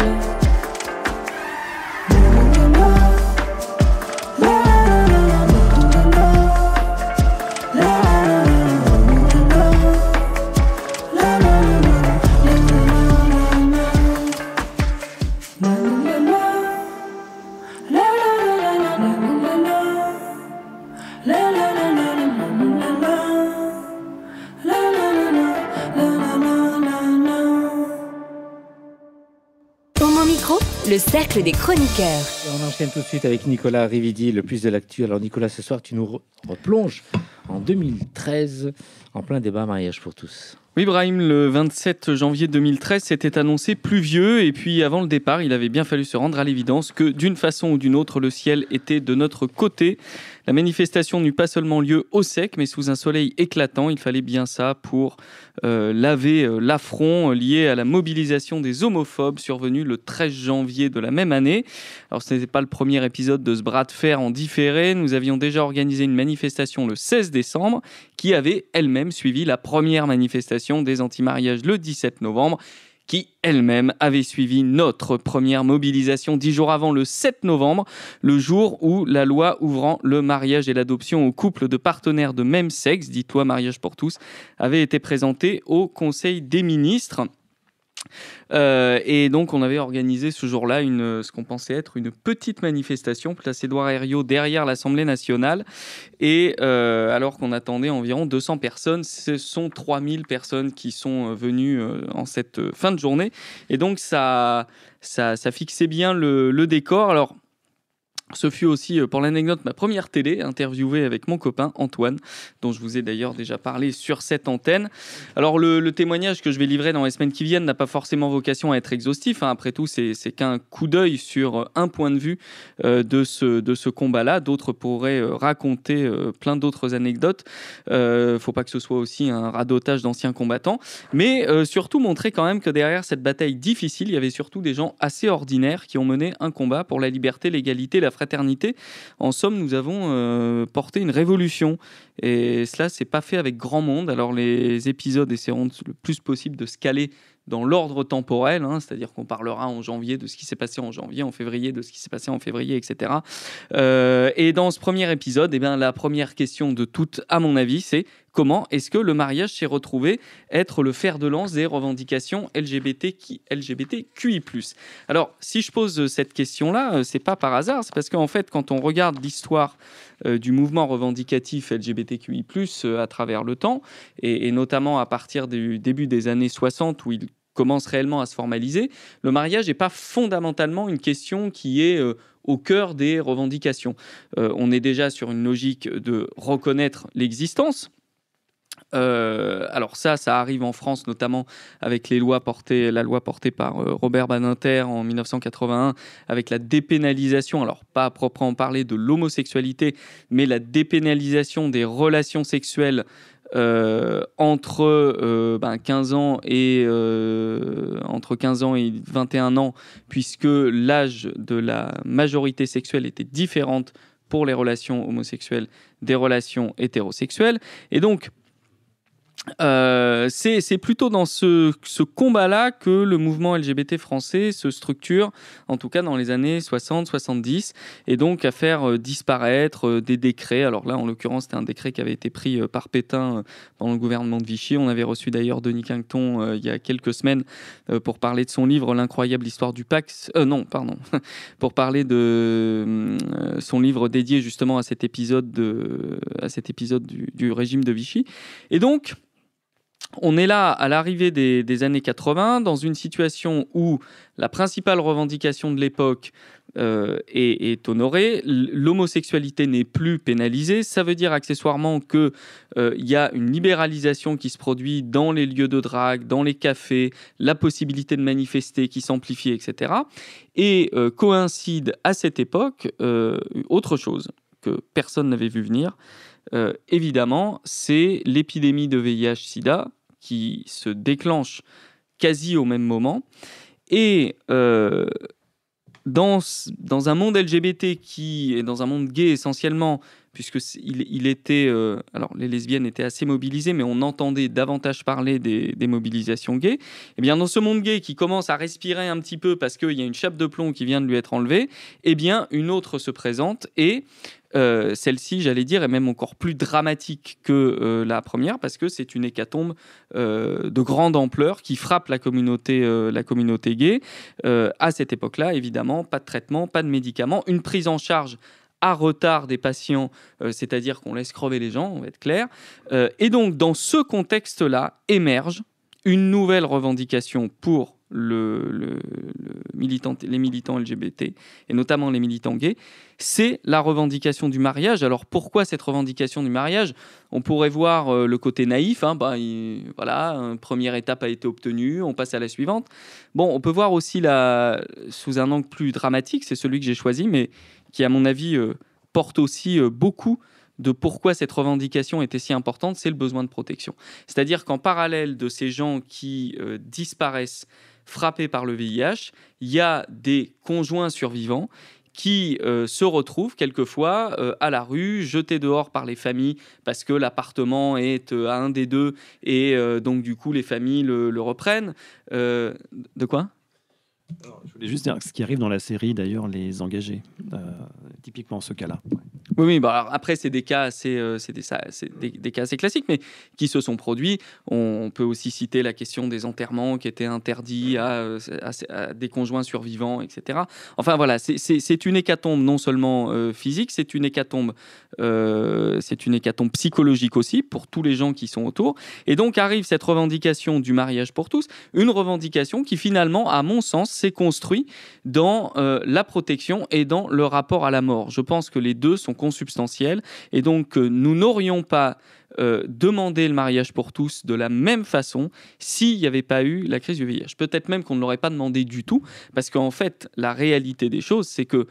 Le cercle des chroniqueurs. Et on enchaîne tout de suite avec Nicolas Rividi, le plus de l'actu. Alors Nicolas, ce soir, tu nous replonges en 2013, en plein débat mariage pour tous. Oui, Brahim, le 27 janvier 2013, s'était annoncé pluvieux et puis avant le départ, il avait bien fallu se rendre à l'évidence que d'une façon ou d'une autre, le ciel était de notre côté. La manifestation n'eut pas seulement lieu au sec, mais sous un soleil éclatant. Il fallait bien ça pour laver l'affront lié à la mobilisation des homophobes survenue le 13 janvier de la même année. Alors, ce n'était pas le premier épisode de ce bras de fer en différé. Nous avions déjà organisé une manifestation le 16 décembre qui avait elle-même suivi la première manifestation des anti-mariages le 17 novembre, qui elle-même avait suivi notre première mobilisation 10 jours avant, le 7 novembre, le jour où la loi ouvrant le mariage et l'adoption aux couples de partenaires de même sexe, dite loi mariage pour tous, avait été présentée au Conseil des ministres. Et donc on avait organisé ce jour-là ce qu'on pensait être une petite manifestation place Édouard Herriot derrière l'Assemblée nationale et alors qu'on attendait environ 200 personnes, ce sont 3000 personnes qui sont venues en cette fin de journée et donc ça fixait bien le décor. Alors ce fut aussi, pour l'anecdote, ma première télé interviewée avec mon copain Antoine, dont je vous ai d'ailleurs déjà parlé sur cette antenne. Alors le témoignage que je vais livrer dans les semaines qui viennent n'a pas forcément vocation à être exhaustif. Après tout, c'est qu'un coup d'œil sur un point de vue de ce combat-là. D'autres pourraient raconter plein d'autres anecdotes. Faut pas que ce soit aussi un radotage d'anciens combattants. Mais surtout montrer quand même que derrière cette bataille difficile, il y avait surtout des gens assez ordinaires qui ont mené un combat pour la liberté, l'égalité, la fraternité. En somme, nous avons porté une révolution et cela s'est pas fait avec grand monde. Alors les épisodes essaieront le plus possible de se caler dans l'ordre temporel, c'est-à-dire qu'on parlera en janvier de ce qui s'est passé en janvier, en février de ce qui s'est passé en février, etc. Et dans ce premier épisode, la première question de toutes, à mon avis, c'est comment est-ce que le mariage s'est retrouvé être le fer de lance des revendications LGBTQI+. Alors, si je pose cette question-là, c'est pas par hasard, c'est parce qu'en fait, quand on regarde l'histoire du mouvement revendicatif LGBTQI+, à travers le temps, et notamment à partir du début des années 60, où il commence réellement à se formaliser, le mariage n'est pas fondamentalement une question qui est au cœur des revendications. On est déjà sur une logique de reconnaître l'existence, Alors ça arrive en France notamment avec la loi portée par Robert Badinter en 1981 avec la dépénalisation, alors pas à proprement parler de l'homosexualité, mais la dépénalisation des relations sexuelles entre 15 ans et 21 ans, puisque l'âge de la majorité sexuelle était différente pour les relations homosexuelles des relations hétérosexuelles. Et donc c'est plutôt dans ce combat-là que le mouvement LGBT français se structure, en tout cas dans les années 60-70, et donc à faire disparaître des décrets. Alors là, en l'occurrence, c'était un décret qui avait été pris par Pétain pendant le gouvernement de Vichy. On avait reçu d'ailleurs Denis Quinqueton il y a quelques semaines pour parler de son livre « L'incroyable histoire du Pax ». Pour parler de son livre dédié justement à cet épisode du régime de Vichy. Et donc, on est là à l'arrivée des années 80 dans une situation où la principale revendication de l'époque est honorée. L'homosexualité n'est plus pénalisée. Ça veut dire accessoirement qu'il y a une libéralisation qui se produit dans les lieux de drague, dans les cafés, la possibilité de manifester qui s'amplifie, etc. Et coïncide à cette époque autre chose que personne n'avait vu venir. Évidemment, c'est l'épidémie de VIH-Sida qui se déclenche quasi au même moment. Et dans un monde LGBT qui est dans un monde gay essentiellement, puisque alors les lesbiennes étaient assez mobilisées, mais on entendait davantage parler des mobilisations gays. Et bien dans ce monde gay qui commence à respirer un petit peu parce qu'il y a une chape de plomb qui vient de lui être enlevée, eh bien une autre se présente et celle-ci, j'allais dire, est même encore plus dramatique que la première parce que c'est une hécatombe de grande ampleur qui frappe la communauté gay. À cette époque-là, évidemment, pas de traitement, pas de médicaments, une prise en charge à retard des patients, c'est-à-dire qu'on laisse crever les gens, on va être clair. Et donc, dans ce contexte-là, émerge une nouvelle revendication pour les militants LGBT, et notamment les militants gays, c'est la revendication du mariage. Alors pourquoi cette revendication du mariage ? On pourrait voir le côté naïf, voilà, une première étape a été obtenue, on passe à la suivante. Bon, on peut voir aussi sous un angle plus dramatique, c'est celui que j'ai choisi, mais qui à mon avis porte aussi beaucoup de pourquoi cette revendication était si importante, c'est le besoin de protection. C'est-à-dire qu'en parallèle de ces gens qui disparaissent frappés par le VIH, il y a des conjoints survivants qui se retrouvent quelquefois à la rue, jetés dehors par les familles parce que l'appartement est à un des deux et donc du coup les familles le reprennent. De quoi ? Alors, je voulais juste dire ce qui arrive dans la série, d'ailleurs, Les Engagés, typiquement ce cas-là. Oui, alors après, c'est des cas assez classiques, mais qui se sont produits. On peut aussi citer la question des enterrements qui étaient interdits à des conjoints survivants, etc. Enfin, voilà, c'est une hécatombe non seulement physique, c'est une hécatombe psychologique aussi pour tous les gens qui sont autour. Et donc arrive cette revendication du mariage pour tous, une revendication qui finalement, à mon sens, s'est construite dans la protection et dans le rapport à la mort. Je pense que les deux sont consubstantiels et donc nous n'aurions pas demandé le mariage pour tous de la même façon s'il n'y avait pas eu la crise du VIH. Peut-être même qu'on ne l'aurait pas demandé du tout parce qu'en fait, la réalité des choses, c'est que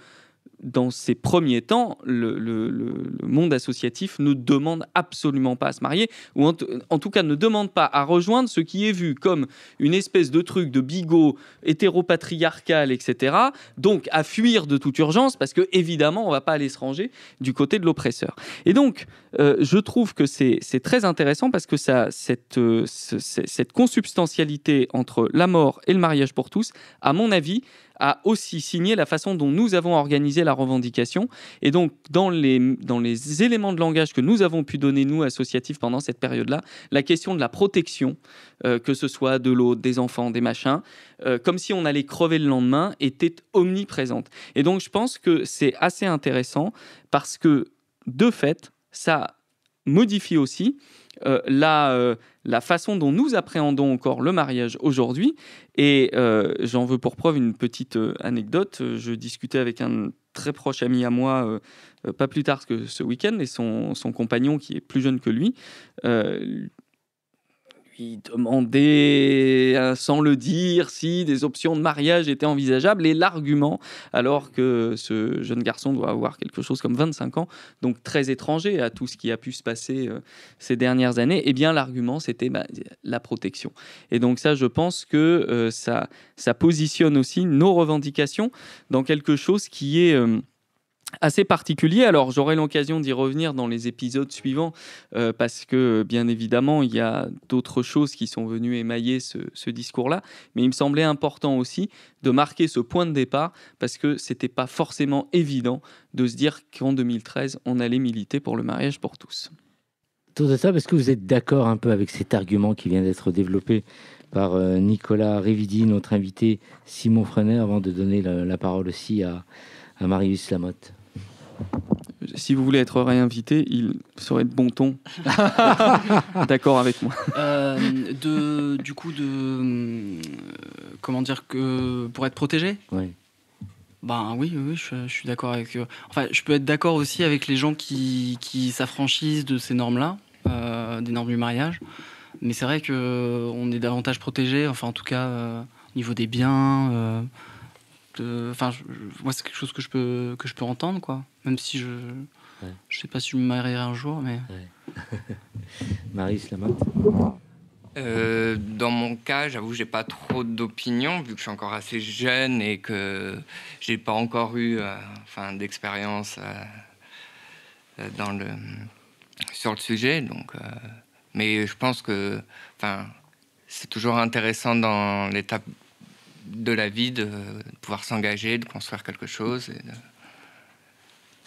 dans ces premiers temps, le monde associatif ne demande absolument pas à se marier, ou en tout cas ne demande pas à rejoindre ce qui est vu comme une espèce de truc de bigot hétéropatriarcal, etc. Donc à fuir de toute urgence, parce que évidemment, on ne va pas aller se ranger du côté de l'oppresseur. Et donc, je trouve que c'est très intéressant parce que cette consubstantialité entre la mort et le mariage pour tous, à mon avis, a aussi signé la façon dont nous avons organisé la revendication. Et donc, dans les éléments de langage que nous avons pu donner, nous, associatifs, pendant cette période-là, la question de la protection, que ce soit de l'autre, des enfants, des machins, comme si on allait crever le lendemain, était omniprésente. Et donc, je pense que c'est assez intéressant parce que, de fait, ça modifie aussi la façon dont nous appréhendons encore le mariage aujourd'hui. Et j'en veux pour preuve une petite anecdote. Je discutais avec un très proche ami à moi, pas plus tard que ce week-end, et son compagnon, qui est plus jeune que lui, lui demandait, sans le dire, si des options de mariage étaient envisageables. Et l'argument, alors que ce jeune garçon doit avoir quelque chose comme 25 ans, donc très étranger à tout ce qui a pu se passer ces dernières années, eh bien l'argument, c'était la protection. Et donc ça, je pense que ça positionne aussi nos revendications dans quelque chose qui est assez particulier. Alors, j'aurai l'occasion d'y revenir dans les épisodes suivants parce que, bien évidemment, il y a d'autres choses qui sont venues émailler ce discours-là. Mais il me semblait important aussi de marquer ce point de départ parce que c'était pas forcément évident de se dire qu'en 2013, on allait militer pour le mariage pour tous. Autour de ça, est-ce que vous êtes d'accord un peu avec cet argument qui vient d'être développé par Nicolas Révidi, notre invité Simon Frenet, avant de donner la parole aussi à Marius Lamotte? Si vous voulez être réinvité, il serait de bon ton d'accord avec moi. Comment dire, que pour être protégé. Oui. Ben oui, je suis d'accord avec eux. Enfin, je peux être d'accord aussi avec les gens qui s'affranchissent de ces normes-là, des normes du mariage. Mais c'est vrai qu'on est davantage protégé, enfin en tout cas au niveau des biens. Moi, c'est quelque chose que je peux entendre, quoi. Même si je sais pas si je me marierai un jour, mais. Ouais. Marius Lamotte. Dans mon cas, j'avoue, j'ai pas trop d'opinion vu que je suis encore assez jeune et que j'ai pas encore eu, d'expérience sur le sujet. Donc, mais je pense que, c'est toujours intéressant dans l'étape de la vie de pouvoir s'engager, de construire quelque chose.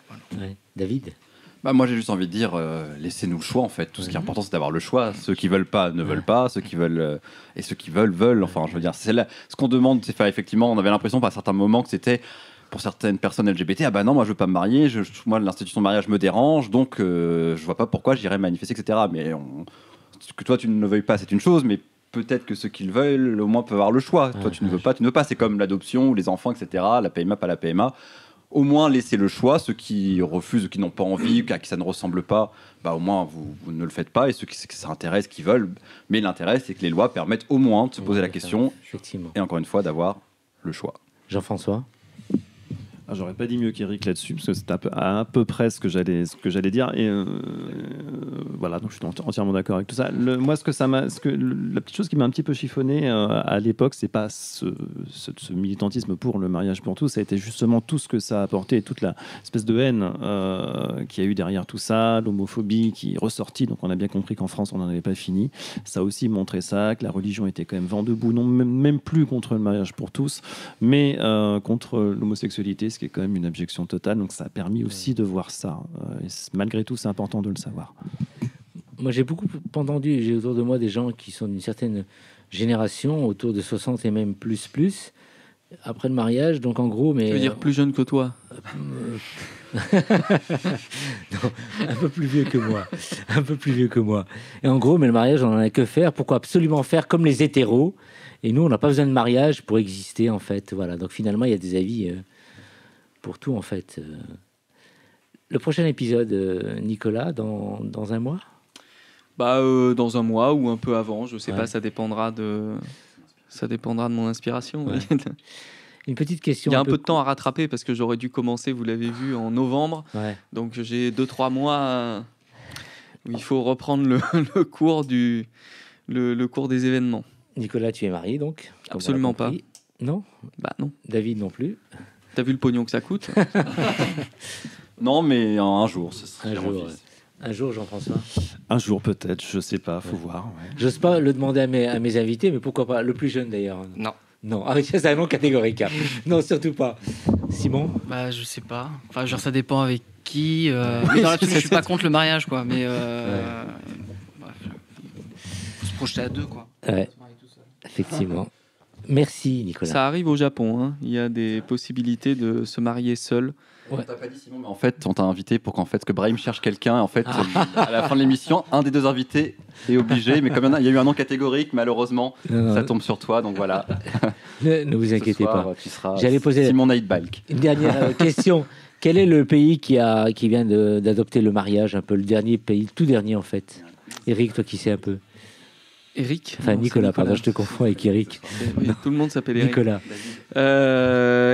Voilà. Ouais. David? Moi, j'ai juste envie de dire, laissez-nous le choix, en fait. Tout ce qui est important, c'est d'avoir le choix. Ceux qui veulent pas ne veulent pas. Ceux qui veulent et ceux qui veulent. Enfin, je veux dire, c'est là. Ce qu'on demande, c'est effectivement, on avait l'impression, à certains moments, que c'était pour certaines personnes LGBT, non, moi, je veux pas me marier. Moi, l'institution de mariage me dérange, donc je vois pas pourquoi j'irais manifester, etc. Mais que toi, tu ne le veuilles pas, c'est une chose, mais peut-être que ceux qui le veulent, au moins, peuvent avoir le choix. Toi, tu ne veux pas, tu ne veux pas. C'est comme l'adoption ou les enfants, etc. La PMA, pas la PMA. Au moins, laissez le choix. Ceux qui refusent, qui n'ont pas envie, à qui ça ne ressemble pas, au moins, vous ne le faites pas. Et ceux qui ça intéresse, qui veulent. Mais l'intérêt, c'est que les lois permettent au moins de se poser la question. Effectivement. Et encore une fois, d'avoir le choix. Jean-François? J'aurais pas dit mieux qu'Éric là-dessus, parce que c'est à peu près ce que j'allais dire. Et voilà, donc je suis entièrement d'accord avec tout ça. Moi, la petite chose qui m'a un petit peu chiffonné à l'époque, c'est pas ce militantisme pour le mariage pour tous, ça a été justement tout ce que ça a apporté, toute la espèce de haine qu'il y a eu derrière tout ça, l'homophobie qui est ressortie. Donc on a bien compris qu'en France, on n'en avait pas fini. Ça a aussi montré ça, que la religion était quand même vent debout, non même plus contre le mariage pour tous, mais contre l'homosexualité, ce qui est quand même une abjection totale. Donc ça a permis aussi de voir ça. Et malgré tout, c'est important de le savoir. Moi, j'ai beaucoup entendu, j'ai autour de moi des gens qui sont d'une certaine génération, autour de 60 et même plus, après le mariage. Donc en gros, mais... Tu veux dire plus jeune que toi? Non, un peu plus vieux que moi. Et en gros, mais le mariage, on n'en a que faire. Pourquoi absolument faire comme les hétéros? Et nous, on n'a pas besoin de mariage pour exister, en fait. Voilà. Donc finalement, il y a des avis pour tout, en fait. Le prochain épisode, Nicolas, dans un mois? Dans un mois ou un peu avant, je sais pas, ça dépendra de mon inspiration. Ouais. Une petite question. Il y a un peu de temps à rattraper parce que j'aurais dû commencer, vous l'avez vu, en novembre. Ouais. Donc j'ai 2-3 mois où il faut reprendre le cours le cours des événements. Nicolas, tu es marié donc? Absolument pas. Non? Non. David non plus. T'as vu le pognon que ça coûte? Non, mais un jour, ce serait un jour, Jean-François? Un jour peut-être, je sais pas, faut voir. Ouais. J'ose pas le demander à mes invités, mais pourquoi pas? Le plus jeune d'ailleurs. Non, c'est un nom catégorique. Non, surtout pas. Simon? Je sais pas. Enfin, genre, ça dépend avec qui. Mais dans l'absolu, je suis pas contre le mariage, quoi. Mais faut se projeter à deux, quoi. Ouais. Effectivement. Merci, Nicolas. Ça arrive au Japon. Hein. Il y a des possibilités de se marier seul. Ouais. On t'a pas dit, Simon, mais en fait, on t'a invité pour que Brahim cherche quelqu'un. En fait, à la fin de l'émission, un des deux invités est obligé. Mais comme il y a eu un nom catégorique, malheureusement, ça tombe sur toi. Donc voilà. Ne vous inquiétez pas. Tu seras J'allais poser Simon Naidbalk. Une dernière question. Quel est le pays qui vient d'adopter le mariage? Un peu le dernier pays, le tout dernier en fait. Eric, toi qui sais un peu. Eric. Enfin, Non, Nicolas, c'est pardon, je te confonds avec Eric. Oui, tout le monde s'appelle Eric. Nicolas.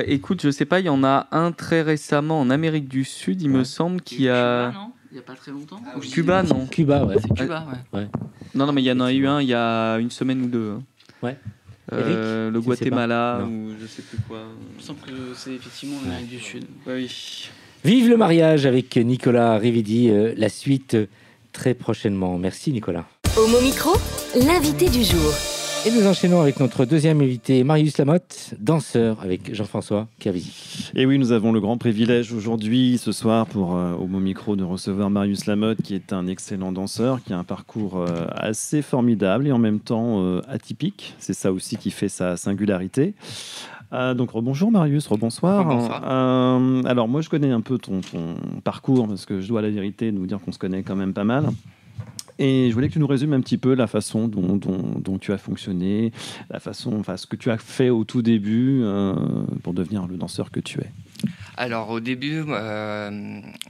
Écoute, je sais pas, il y en a un très récemment en Amérique du Sud, il me semble, qui a... Cuba, non il n'y a pas très longtemps. Cuba, non. Cuba, ouais. C'est Cuba, ouais. Non, mais il y en a eu un il y a une semaine ou deux. Ouais. Le tu sais Guatemala pas ou je sais plus quoi. Il me semble que c'est effectivement l'Amérique du Sud. Oui. Vive le mariage avec Nicolas Rividi. La suite très prochainement. Merci Nicolas. Homo Micro, l'invité du jour. Et nous enchaînons avec notre deuxième invité, Marius Lamotte, danseur avec Jean-François Kervizy. Et oui, nous avons le grand privilège aujourd'hui, ce soir, pour Homo Micro, de recevoir Marius Lamotte, qui est un excellent danseur, qui a un parcours assez formidable et en même temps atypique. C'est ça aussi qui fait sa singularité. Donc rebonjour Marius, rebonsoir. Alors moi je connais un peu ton parcours, parce que je dois à la vérité nous dire qu'on se connaît quand même pas mal. Et je voulais que tu nous résumes un petit peu la façon dont tu as fonctionné, ce que tu as fait au tout début pour devenir le danseur que tu es. Alors au début,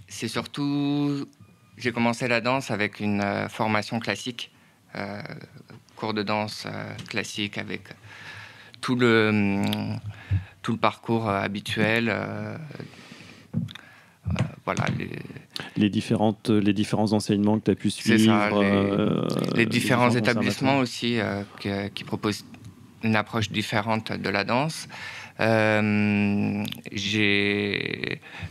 c'est surtout, j'ai commencé la danse avec une formation classique, cours de danse classique avec tout le parcours habituel. Voilà, les différents enseignements que tu as pu suivre. C'est ça, les différents établissements aussi qui proposent une approche différente de la danse.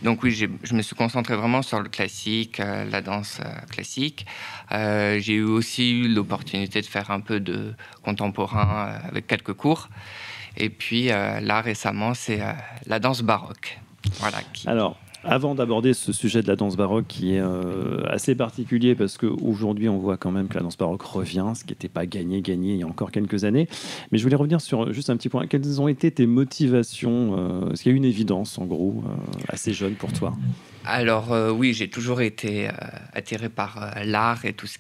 Donc oui, je me suis concentré vraiment sur le classique, la danse classique. J'ai eu aussi l'opportunité de faire un peu de contemporain avec quelques cours. Et puis là, récemment, c'est la danse baroque. Voilà, Alors, avant d'aborder ce sujet de la danse baroque qui est assez particulier parce qu'aujourd'hui on voit quand même que la danse baroque revient, ce qui n'était pas gagné il y a encore quelques années. Mais je voulais revenir sur juste un petit point. Quelles ont été tes motivations Est-ce qu'il y a une évidence en gros assez jeune pour toi? Alors oui, j'ai toujours été attiré par l'art et tout ce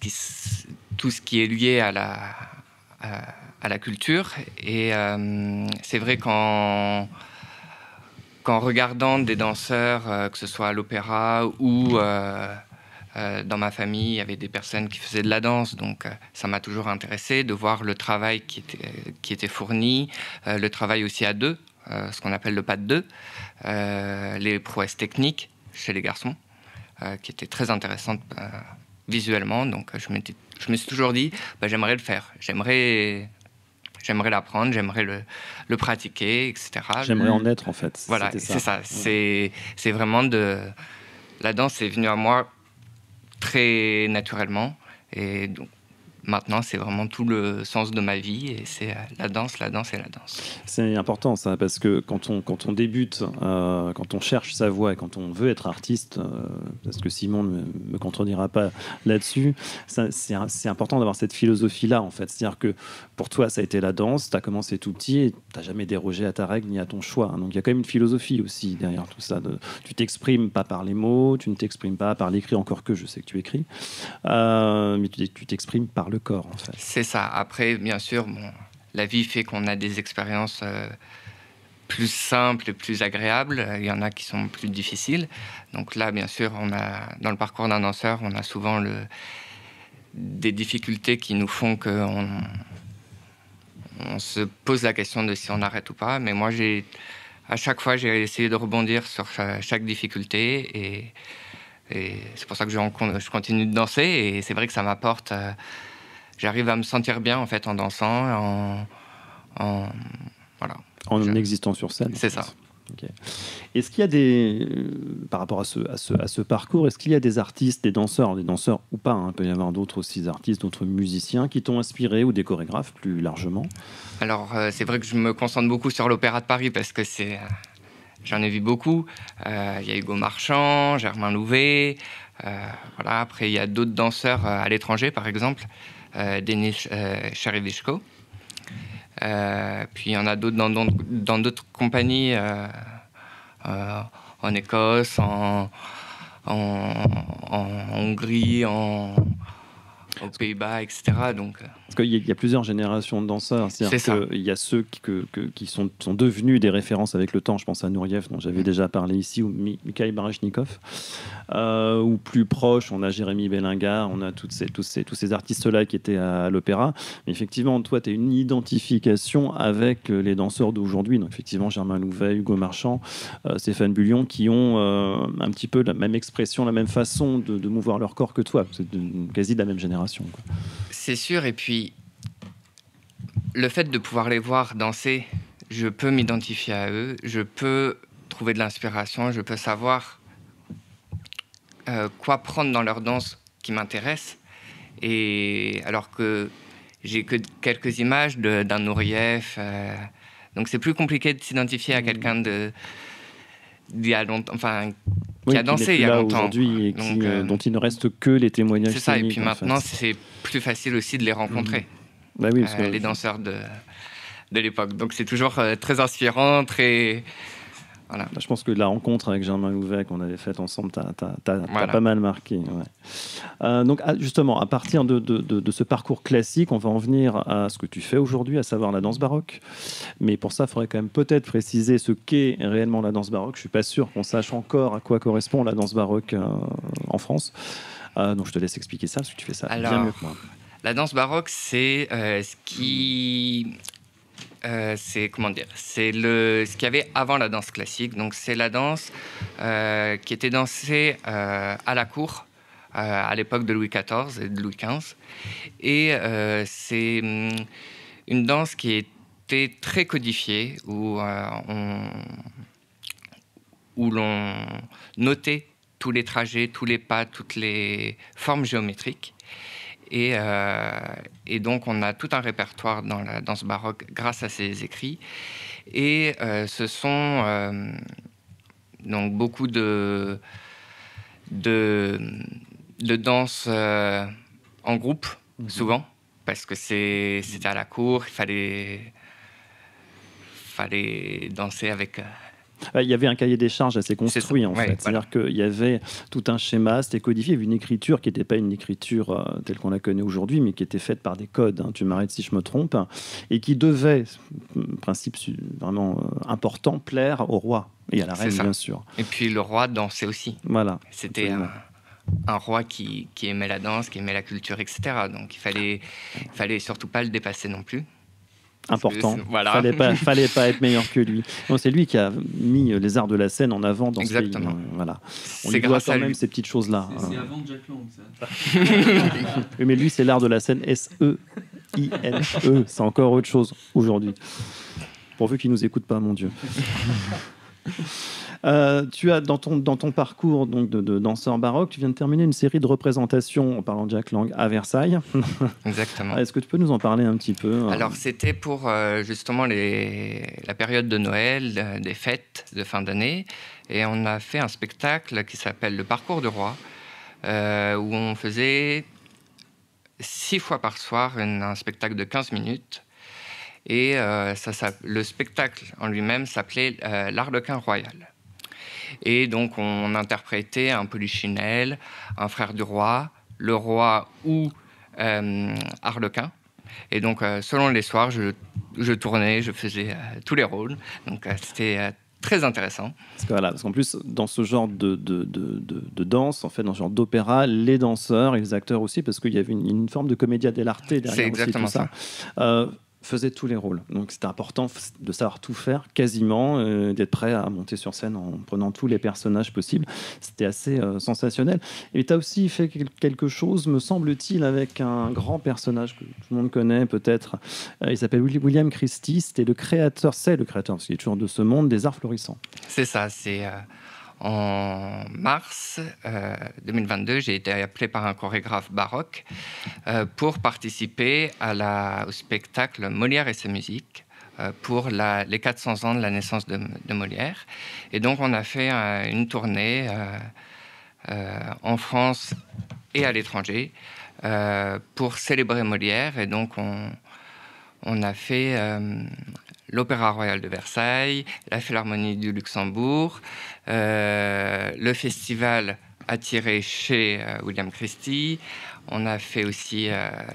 qui est lié à la culture. Et c'est vrai qu'en regardant des danseurs, que ce soit à l'opéra ou dans ma famille, il y avait des personnes qui faisaient de la danse, donc ça m'a toujours intéressé de voir le travail qui était fourni, le travail aussi à deux, ce qu'on appelle le pas de deux, les prouesses techniques chez les garçons, qui étaient très intéressantes visuellement. Donc je me suis toujours dit, j'aimerais le faire, j'aimerais l'apprendre, j'aimerais le pratiquer, etc. J'aimerais en être, en fait. Voilà, c'est ça. C'est vraiment la danse est venue à moi très naturellement. Et donc, maintenant, c'est vraiment tout le sens de ma vie. Et c'est la danse et la danse. C'est important, ça, parce que quand on débute, quand on cherche sa voie et quand on veut être artiste, parce que Simon ne me contredira pas là-dessus, c'est important d'avoir cette philosophie-là, en fait. C'est-à-dire que pour toi, ça a été la danse, tu as commencé tout petit et tu n'as jamais dérogé à ta règle ni à ton choix. Donc il y a quand même une philosophie aussi derrière tout ça. Tu t'exprimes pas par les mots, tu ne t'exprimes pas par l'écrit, encore que je sais que tu écris, mais tu t'exprimes par le corps, en fait. C'est ça. Après, bien sûr, la vie fait qu'on a des expériences plus simples et plus agréables. Il y en a qui sont plus difficiles. Donc là, bien sûr, dans le parcours d'un danseur, on a souvent des difficultés qui nous font qu'on se pose la question de si on arrête ou pas. Mais moi, à chaque fois, j'ai essayé de rebondir sur chaque difficulté. Et c'est pour ça que je continue de danser. Et c'est vrai que ça m'apporte... j'arrive à me sentir bien, en fait, en dansant, voilà. En existant sur scène. C'est ça. Okay. Est-ce qu'il y a par rapport à ce parcours, est-ce qu'il y a des artistes, des danseurs ou pas, hein, il peut y avoir d'autres aussi artistes, d'autres musiciens qui t'ont inspiré, ou des chorégraphes plus largement? Alors, c'est vrai que je me concentre beaucoup sur l'Opéra de Paris parce que j'en ai vu beaucoup. Il y a Hugo Marchand, Germain Louvet. Voilà. Après, il y a d'autres danseurs à l'étranger, par exemple, Denis Cherevishko. Puis il y en a d'autres dans d'autres compagnies, en Écosse, en Hongrie, aux Pays-Bas, etc. Donc, Parce qu'il y a plusieurs générations de danseurs. C'est-à-dire qu'il y a ceux qui sont devenus des références avec le temps. Je pense à Nouriev, dont j'avais déjà parlé ici, ou Mikhail Baryshnikov. Ou plus proche, on a Jérémy Bellingar, on a tous ces artistes-là qui étaient à l'opéra. Mais effectivement, toi, tu as une identification avec les danseurs d'aujourd'hui. Donc, effectivement, Germain Louvet, Hugo Marchand, Stéphane Bullion, qui ont un petit peu la même expression, la même façon de mouvoir leur corps que toi. C'est quasi de la même génération, quoi. C'est sûr, et puis le fait de pouvoir les voir danser, je peux m'identifier à eux, je peux trouver de l'inspiration, je peux savoir quoi prendre dans leur danse qui m'intéresse. Et alors que j'ai que quelques images d'un Nouriev, donc c'est plus compliqué de s'identifier à quelqu'un d'il y a longtemps, enfin qui a dansé il y a longtemps aujourd'hui et dont il ne reste que les témoignages. C'est ça, et puis maintenant c'est plus facile aussi de les rencontrer. Bah oui, parce que les danseurs de l'époque. Donc c'est toujours très inspirant, très... Voilà. Je pense que la rencontre avec Germain Louvet qu'on avait faite ensemble, t'as pas mal marqué. Ouais. Donc justement, à partir de ce parcours classique, on va en venir à ce que tu fais aujourd'hui, à savoir la danse baroque. Mais pour ça, il faudrait quand même peut-être préciser ce qu'est réellement la danse baroque. Je suis pas sûr qu'on sache encore à quoi correspond la danse baroque en France. Donc je te laisse expliquer ça, parce que tu fais ça bien mieux que moi. La danse baroque, c'est ce qui... c'est ce qu'il y avait avant la danse classique. Donc c'est la danse qui était dansée à la cour à l'époque de Louis XIV et de Louis XV. Et c'est une danse qui était très codifiée, où l'on notait tous les trajets, tous les pas, toutes les formes géométriques. Et donc, on a tout un répertoire dans la danse baroque grâce à ces écrits. Et ce sont donc beaucoup de danse en groupe, souvent, parce que c'était à la cour, il fallait danser avec... Il y avait un cahier des charges assez construit, en fait. C'est-à-dire qu'il y avait tout un schéma, c'était codifié, il y avait une écriture qui n'était pas une écriture telle qu'on la connaît aujourd'hui, mais qui était faite par des codes, hein, tu m'arrêtes si je me trompe, et qui devait, principe vraiment important, plaire au roi et à la reine, bien sûr. Et puis le roi dansait aussi. Voilà. C'était un roi qui aimait la danse, qui aimait la culture, etc. Donc il fallait surtout pas le dépasser non plus. Important. Voilà. Fallait pas être meilleur que lui. Non, c'est lui qui a mis les arts de la scène en avant dans Exactement. ce pays. Voilà. On lui doit quand même ces petites choses-là. C'est avant Jack Lang, ça. Oui, mais lui, c'est l'art de la scène S-E-I-N-E. C'est encore autre chose aujourd'hui. Pourvu qu'il nous écoute pas, mon Dieu. Tu as dans ton parcours donc de danseur baroque, tu viens de terminer une série de représentations en parlant de Jack Lang à Versailles. Exactement. Est-ce que tu peux nous en parler un petit peu? Alors c'était pour justement la période de Noël, des fêtes de fin d'année, et on a fait un spectacle qui s'appelle Le Parcours du Roi, où on faisait 6 fois par soir un spectacle de 15 minutes. Et le spectacle en lui-même s'appelait L'Arlequin Royal. Et donc, on interprétait un Polichinelle, un frère du roi, le roi ou Arlequin. Et donc, selon les soirs, je tournais, je faisais tous les rôles. Donc, c'était très intéressant. Parce qu'en plus, dans ce genre de danse, en fait, dans ce genre d'opéra, les danseurs et les acteurs aussi, parce qu'il y avait une forme de commedia dell'arte derrière. C'est exactement aussi, tout ça. Faisait tous les rôles. Donc c'était important de savoir tout faire, quasiment, d'être prêt à monter sur scène en prenant tous les personnages possibles. C'était assez sensationnel. Et tu as aussi fait quelque chose, me semble-t-il, avec un grand personnage que tout le monde connaît peut-être. Il s'appelle William Christie. C'est le créateur, parce qu'il est toujours de ce monde, des arts florissants. C'est ça, c'est... En mars 2022, j'ai été appelé par un chorégraphe baroque pour participer au spectacle Molière et sa musique pour les 400 ans de la naissance de Molière. Et donc, on a fait une tournée en France et à l'étranger pour célébrer Molière. Et donc, on a fait... l'Opéra Royal de Versailles, la Philharmonie du Luxembourg, le festival attiré chez William Christie. On a fait aussi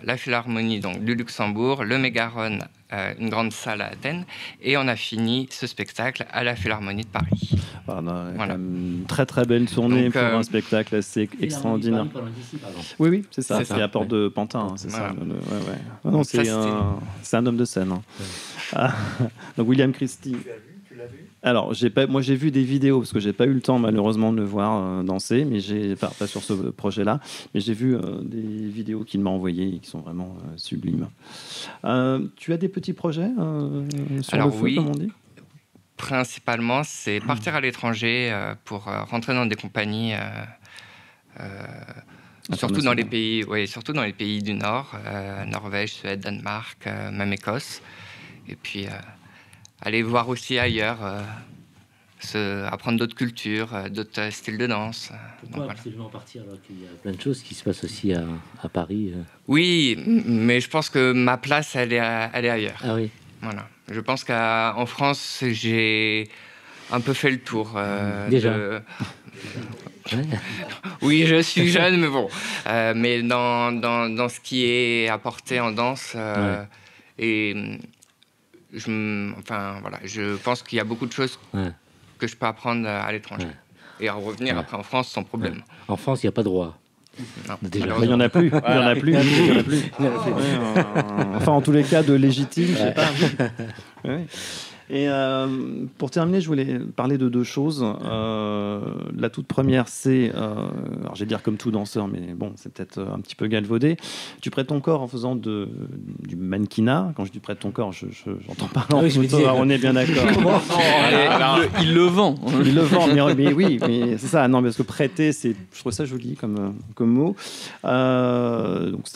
la Philharmonie donc, du Luxembourg, le Mégaron, une grande salle à Athènes, et on a fini ce spectacle à la Philharmonie de Paris. Voilà. Une très très belle tournée donc, pour un spectacle assez extraordinaire. Oui, c'est ça. C'est à Porte de Pantin, c'est voilà. ça. Non, c'est un homme de scène. Donc William Christie. Tu l'as vu ? Alors, moi j'ai vu des vidéos parce que j'ai pas eu le temps malheureusement de le voir danser, mais pas sur ce projet-là, mais j'ai vu des vidéos qu'il m'a envoyées et qui sont vraiment sublimes. Tu as des petits projets sur le feu, comme on dit ? Principalement, c'est partir à l'étranger pour rentrer dans des compagnies, surtout dans les pays du Nord, Norvège, Suède, Danemark, même Écosse, et puis aller voir aussi ailleurs, apprendre d'autres cultures, d'autres styles de danse. Pourquoi absolument partir alors qu'il y a plein de choses qui se passent aussi à Paris Oui, mais je pense que ma place, elle est ailleurs. Ah oui. Voilà. Je pense qu'en France, j'ai un peu fait le tour. Déjà. Oui, je suis jeune, mais bon. Mais dans ce qui est apporté en danse, et je pense qu'il y a beaucoup de choses que je peux apprendre à l'étranger. Et à revenir après en France sans problème. Ouais. En France, il n'y a pas de roi. Non. Déjà. Il n'y en a plus. Il n'y en a plus. Enfin, en tous les cas, de légitime, je sais pas. Oui. Et pour terminer, je voulais parler de deux choses. La toute première, c'est, alors je vais dire comme tout danseur, mais bon, c'est peut-être un petit peu galvaudé. Tu prêtes ton corps en faisant du mannequinat. Quand je dis prête ton corps, j'entends parler on est bien d'accord. Il le vend. Il le vend, mais oui, mais c'est ça. Non, parce que prêter, je trouve ça joli comme mot. Donc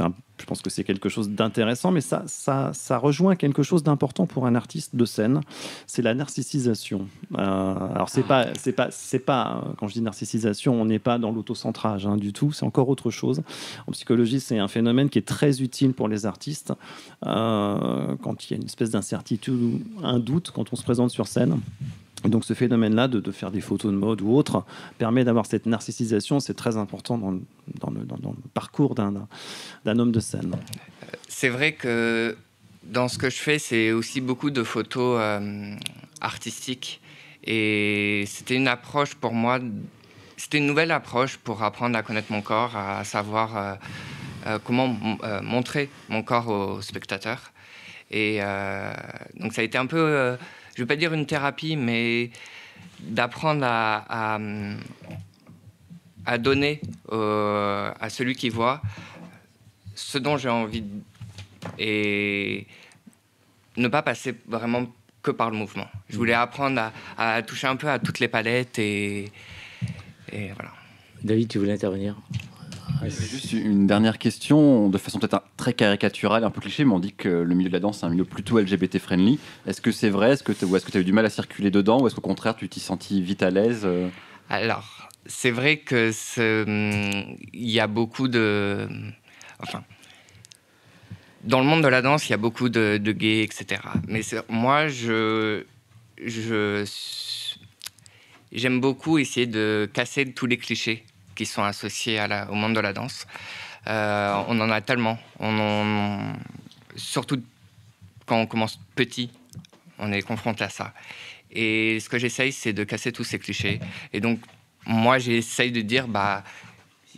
je pense que c'est quelque chose d'intéressant, mais ça rejoint quelque chose d'important pour un artiste de scène, c'est la narcissisation. Alors c'est pas quand je dis narcissisation, on n'est pas dans l'autocentrage du tout, c'est encore autre chose. En psychologie, c'est un phénomène qui est très utile pour les artistes quand il y a une espèce d'incertitude ou un doute quand on se présente sur scène. Et donc ce phénomène-là de faire des photos de mode ou autre permet d'avoir cette narcissisation. C'est très important dans le parcours d'un homme de scène. C'est vrai que dans ce que je fais, c'est aussi beaucoup de photos artistiques. Et c'était une approche pour moi, c'était une nouvelle approche pour apprendre à connaître mon corps, à savoir comment montrer mon corps aux spectateurs. Et donc ça a été un peu... je ne veux pas dire une thérapie, mais d'apprendre à donner à celui qui voit ce dont j'ai envie et ne pas passer vraiment que par le mouvement. Je voulais apprendre à toucher un peu à toutes les palettes et voilà. David, tu voulais intervenir ? Juste une dernière question, de façon peut-être très caricaturale, un peu cliché, mais on dit que le milieu de la danse est un milieu plutôt LGBT-friendly. Est-ce que c'est vrai ? Est-ce que tu as eu du mal à circuler dedans ? Ou est-ce qu'au contraire, tu t'y sentis vite à l'aise ? Alors, c'est vrai que il y a beaucoup de... Enfin, dans le monde de la danse, il y a beaucoup de gays, etc. Mais moi, j'aime beaucoup essayer de casser tous les clichés qui sont associés au monde de la danse. On en a tellement. Surtout quand on commence petit, on est confronté à ça. Et ce que j'essaye, c'est de casser tous ces clichés. Et donc, moi, j'essaye de dire,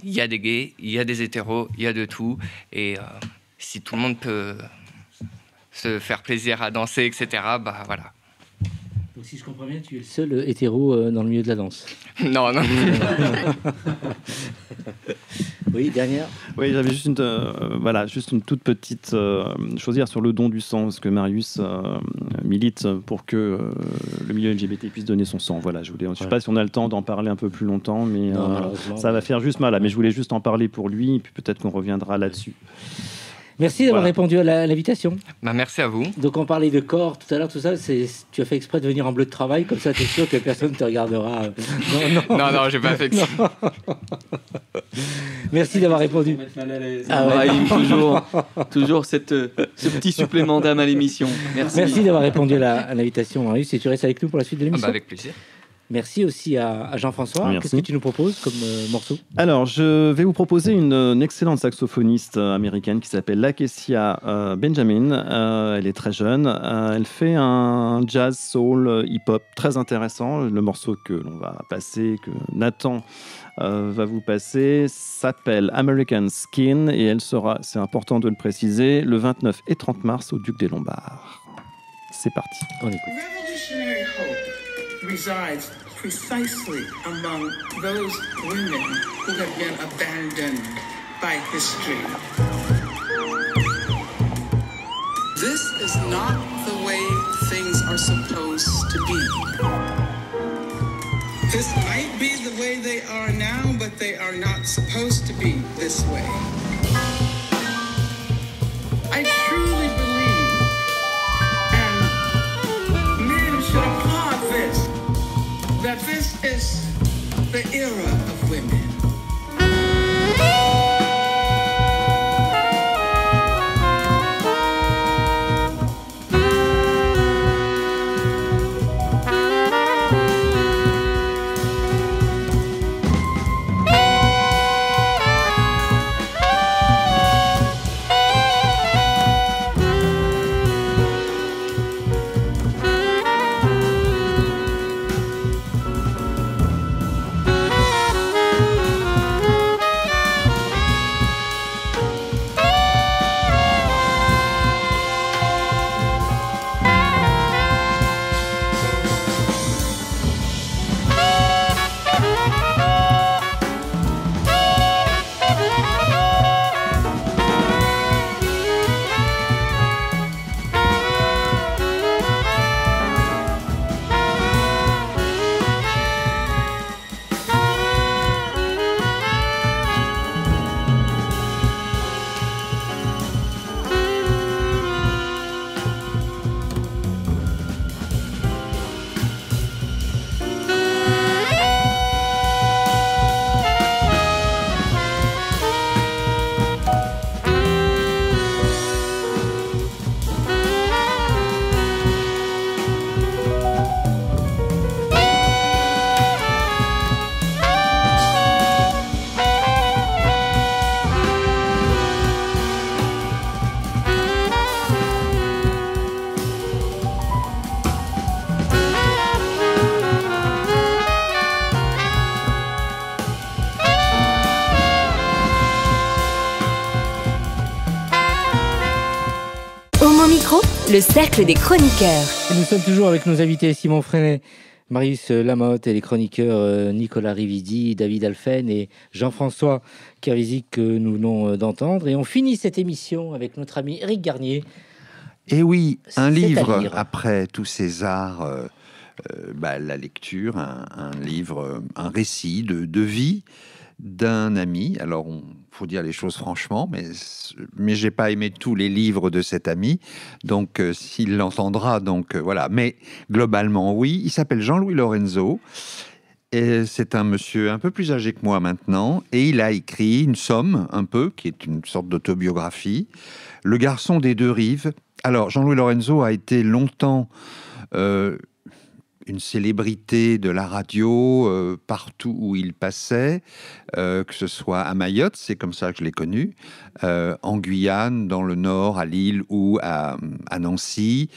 il y a des gays, il y a des hétéros, il y a de tout. Et si tout le monde peut se faire plaisir à danser, etc., voilà. Donc, si je comprends bien, tu es le seul hétéro dans le milieu de la danse. Non. Oui, dernière. Oui, j'avais juste une toute petite chose à dire sur le don du sang, parce que Marius milite pour que le milieu LGBT puisse donner son sang. Voilà, je ne sais pas si on a le temps d'en parler un peu plus longtemps, mais ça va faire juste mal. Mais je voulais juste en parler pour lui, et puis peut-être qu'on reviendra là-dessus. Merci d'avoir répondu à l'invitation. Merci à vous. Donc on parlait de corps tout à l'heure, tout ça. Tu as fait exprès de venir en bleu de travail, comme ça tu es sûr que personne ne te regardera. Non, j'ai pas fait que ça. Merci d'avoir répondu. Toujours ce petit supplément d'âme à l'émission. Merci d'avoir répondu à l'invitation, Marius. Et tu restes avec nous pour la suite de l'émission. Avec plaisir. Merci aussi à Jean-François. Merci. Qu'est-ce que tu nous proposes comme morceau? Alors, je vais vous proposer une excellente saxophoniste américaine qui s'appelle Lakecia Benjamin. Elle est très jeune. Elle fait un jazz, soul, hip-hop très intéressant. Le morceau que l'on va passer, que Nathan va vous passer, s'appelle American Skin et elle sera, c'est important de le préciser, le 29 et 30 mars au Duc des Lombards. C'est parti. On écoute. Revolutionary hope resides precisely among those women who have been abandoned by history. This is not the way things are supposed to be. This might be the way they are now, but they are not supposed to be this way. I truly believe, and men should applaud this, that this is the era of women. Micro, le cercle des chroniqueurs. Et nous sommes toujours avec nos invités Simon Freinet, Marius Lamotte et les chroniqueurs Nicolas Rividi, David Alphen et Jean-François Kervizic que nous venons d'entendre. Et on finit cette émission avec notre ami Éric Garnier. Et oui, un livre lire. après tous ces arts, la lecture, un livre, un récit de vie d'un ami. Alors, faut dire les choses franchement, mais j'ai pas aimé tous les livres de cet ami, donc s'il l'entendra, voilà. Mais globalement, oui, il s'appelle Jean-Louis Lorenzo. Et c'est un monsieur un peu plus âgé que moi maintenant, et il a écrit une somme, un peu, qui est une sorte d'autobiographie, Le garçon des deux rives. Alors, Jean-Louis Lorenzo a été longtemps une célébrité de la radio partout où il passait, que ce soit à Mayotte, c'est comme ça que je l'ai connu, en Guyane, dans le Nord, à Lille ou à Nancy.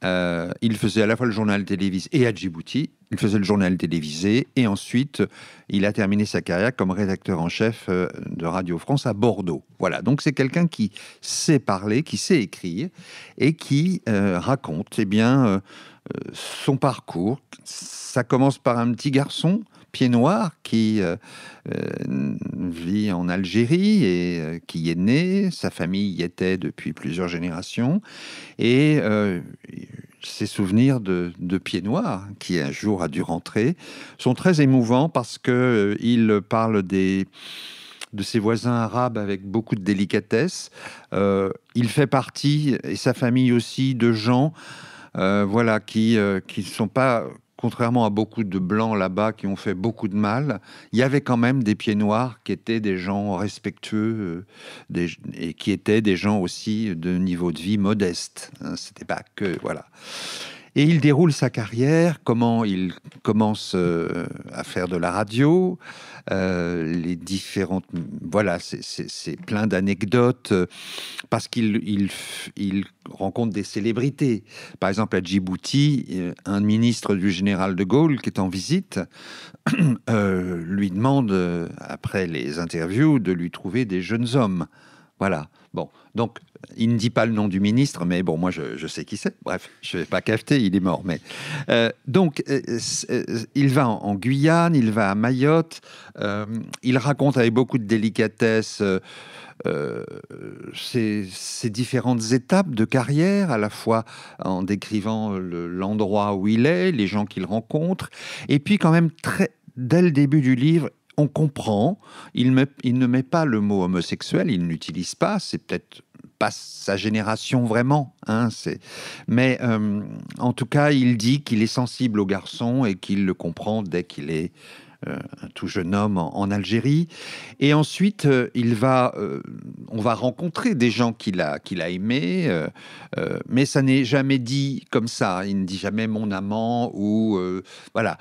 Il faisait à la fois le journal télévisé et à Djibouti. Il faisait le journal télévisé et ensuite il a terminé sa carrière comme rédacteur en chef de Radio France à Bordeaux. Voilà, donc c'est quelqu'un qui sait parler, qui sait écrire et qui raconte son parcours. Ça commence par un petit garçon, pied noir, qui vit en Algérie et qui est né. Sa famille y était depuis plusieurs générations. Et ses souvenirs de pied noir, qui un jour a dû rentrer, sont très émouvants parce qu'il parle de ses voisins arabes avec beaucoup de délicatesse. Il fait partie, et sa famille aussi, de gens qui ne sont pas, contrairement à beaucoup de blancs là-bas qui ont fait beaucoup de mal, il y avait quand même des pieds noirs qui étaient des gens respectueux et qui étaient des gens aussi de niveau de vie modeste. Hein, c'était pas que, voilà. Et il déroule sa carrière, comment il commence à faire de la radio, les différentes... Voilà, c'est plein d'anecdotes, parce qu'il rencontre des célébrités. Par exemple, à Djibouti, un ministre du général de Gaulle qui est en visite lui demande, après les interviews, de lui trouver des jeunes hommes. Voilà. Bon, donc, il ne dit pas le nom du ministre, mais bon, moi, je sais qui c'est. Bref, je ne vais pas cafeter, il est mort. Mais donc, il va en Guyane, il va à Mayotte. Il raconte avec beaucoup de délicatesse ces différentes étapes de carrière, à la fois en décrivant l'endroit où il est, les gens qu'il rencontre, et puis quand même, dès le début du livre, on comprend, il ne met pas le mot homosexuel, il n'utilise pas, c'est peut-être pas sa génération vraiment, hein, mais en tout cas, il dit qu'il est sensible aux garçons et qu'il le comprend dès qu'il est un tout jeune homme en Algérie. Et ensuite, on va rencontrer des gens qu'il a aimés, mais ça n'est jamais dit comme ça. Il ne dit jamais mon amant ou voilà.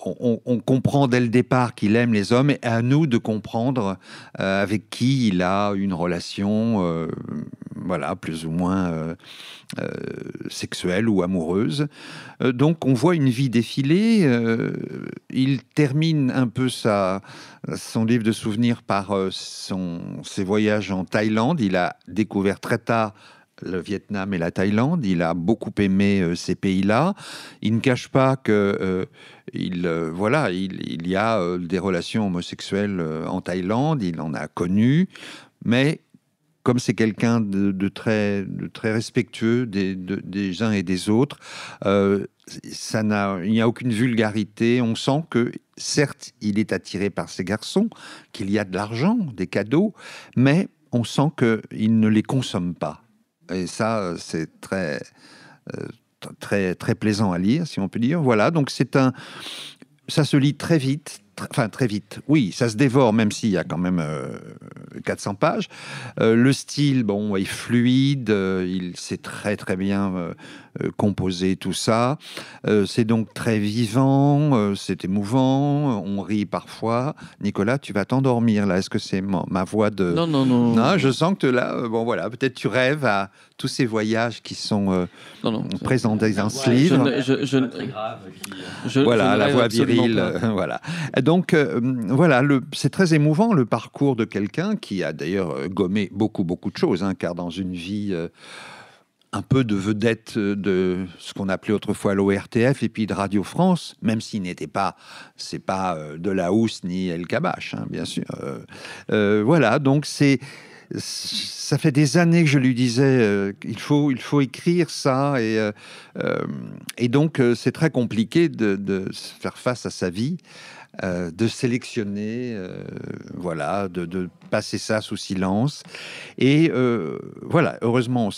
On comprend dès le départ qu'il aime les hommes, et à nous de comprendre avec qui il a une relation, voilà, plus ou moins sexuelle ou amoureuse. Donc on voit une vie défiler. Il termine un peu son livre de souvenirs par ses voyages en Thaïlande. Il a découvert très tard le Vietnam et la Thaïlande. Il a beaucoup aimé ces pays-là. Il ne cache pas que il y a des relations homosexuelles en Thaïlande. Il en a connu, mais comme c'est quelqu'un de très respectueux des uns et des autres, il n'y a aucune vulgarité. On sent que, certes, il est attiré par ces garçons, qu'il y a de l'argent, des cadeaux, mais on sent qu'il ne les consomme pas. Et ça, c'est très plaisant à lire, si on peut dire. Voilà, donc ça se lit très vite. Très vite. Oui, ça se dévore, même s'il y a quand même 400 pages. Le style, est fluide. Il sait très, très bien composer tout ça. C'est donc très vivant. C'est émouvant. On rit parfois. Nicolas, tu vas t'endormir, là. Est-ce que c'est ma voix de... Non. Je sens que là, voilà, peut-être tu rêves à tous ces voyages qui sont présentés dans ce livre. Voilà, la voix virile. Voilà. Donc, voilà, c'est très émouvant, le parcours de quelqu'un qui a d'ailleurs gommé beaucoup de choses, hein, car dans une vie un peu de vedette de ce qu'on appelait autrefois l'ORTF et puis de Radio France, même s'il c'est pas de la housse ni El Kabash, hein, bien sûr. Voilà, donc ça fait des années que je lui disais il faut écrire ça, et donc c'est très compliqué de faire face à sa vie, de sélectionner, voilà, de passer ça sous silence. Et voilà, heureusement,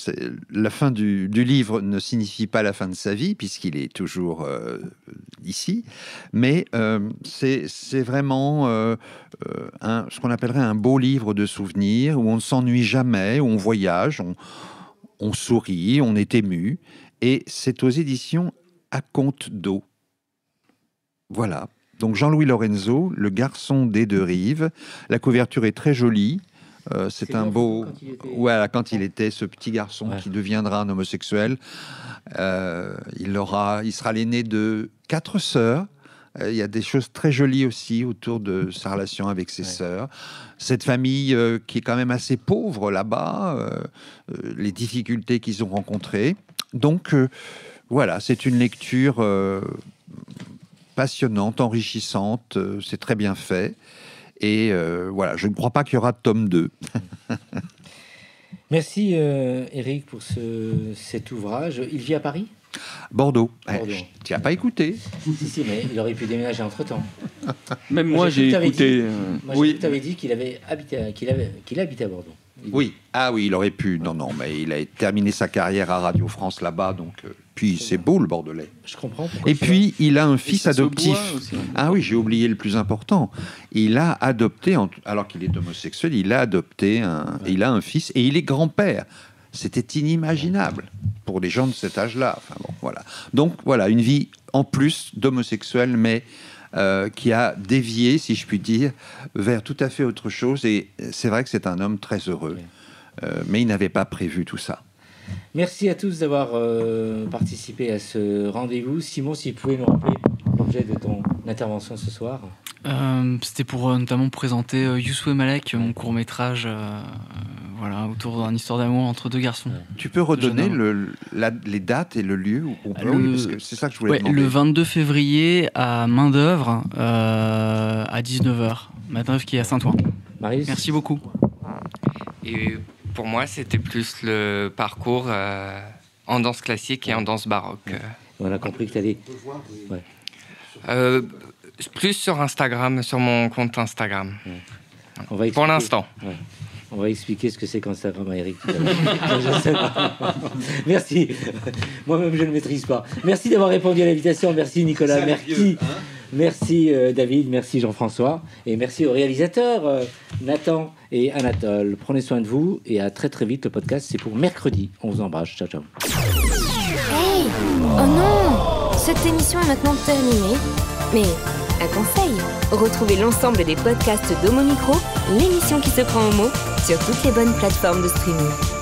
la fin du livre ne signifie pas la fin de sa vie, puisqu'il est toujours ici, mais c'est vraiment ce qu'on appellerait un beau livre de souvenirs, où on ne s'ennuie jamais, où on voyage, on sourit, on est ému, et c'est aux éditions À Compte d'eau. Voilà. Donc Jean-Louis Lorenzo, Le garçon des deux rives. La couverture est très jolie. C'est un beau... Voilà, quand il était ce petit garçon qui deviendra un homosexuel. Il sera l'aîné de 4 sœurs. Il y a des choses très jolies aussi autour de sa relation avec ses sœurs. Cette famille qui est quand même assez pauvre là-bas, les difficultés qu'ils ont rencontrées. Donc voilà, c'est une lecture passionnante, enrichissante, c'est très bien fait. Et voilà, je ne crois pas qu'il y aura de tome 2. Merci Eric pour cet ouvrage. Il vit à Paris ? Bordeaux. Tu n'as pas écouté. Si, mais il aurait pu déménager entre-temps. Même moi, j'ai écouté. Oui. Tu avais dit qu'il habitait à Bordeaux. Oui, il aurait pu. Non, mais il a terminé sa carrière à Radio France là-bas, donc... Puis c'est beau le Bordelais. Je comprends. Et puis il a un fils adoptif. Ah oui, j'ai oublié le plus important. Il a adopté, alors qu'il est homosexuel, il a adopté il a un fils et il est grand-père. c'était inimaginable pour les gens de cet âge-là. Enfin, bon, voilà. Donc voilà, une vie en plus d'homosexuel, mais qui a dévié, si je puis dire, vers tout à fait autre chose. Et c'est vrai que c'est un homme très heureux, mais il n'avait pas prévu tout ça. Merci à tous d'avoir participé à ce rendez-vous. Simon, si vous pouvez nous rappeler l'objet de ton intervention ce soir. C'était pour notamment présenter Youssou et Malek, mon court-métrage voilà, autour d'une histoire d'amour entre deux garçons. Tu peux redonner les dates et le lieu où on peut, parce que c'est ça que je voulais demander. Le 22 février à Main-d'œuvre à 19h. Main-d'œuvre qui est à Saint-Ouen. Marius. Merci beaucoup. Et pour moi, c'était plus le parcours en danse classique et en danse baroque. On a compris que tu allais... Plus sur Instagram, sur mon compte Instagram. On va pour l'instant. Ouais. On va expliquer ce que c'est qu'Instagram à Eric. Merci. Moi-même, je ne maîtrise pas. Merci d'avoir répondu à l'invitation. Merci Nicolas. Merci. Merci David. Merci Jean-François. Et merci aux réalisateurs Nathan et Anatole. Prenez soin de vous et à très très vite. Le podcast, c'est pour mercredi. On vous embrasse. Ciao, ciao. Hey! Oh non! Cette émission est maintenant terminée. Mais un conseil, retrouvez l'ensemble des podcasts d'Homo Micro, l'émission qui se prend au mot, sur toutes les bonnes plateformes de streaming.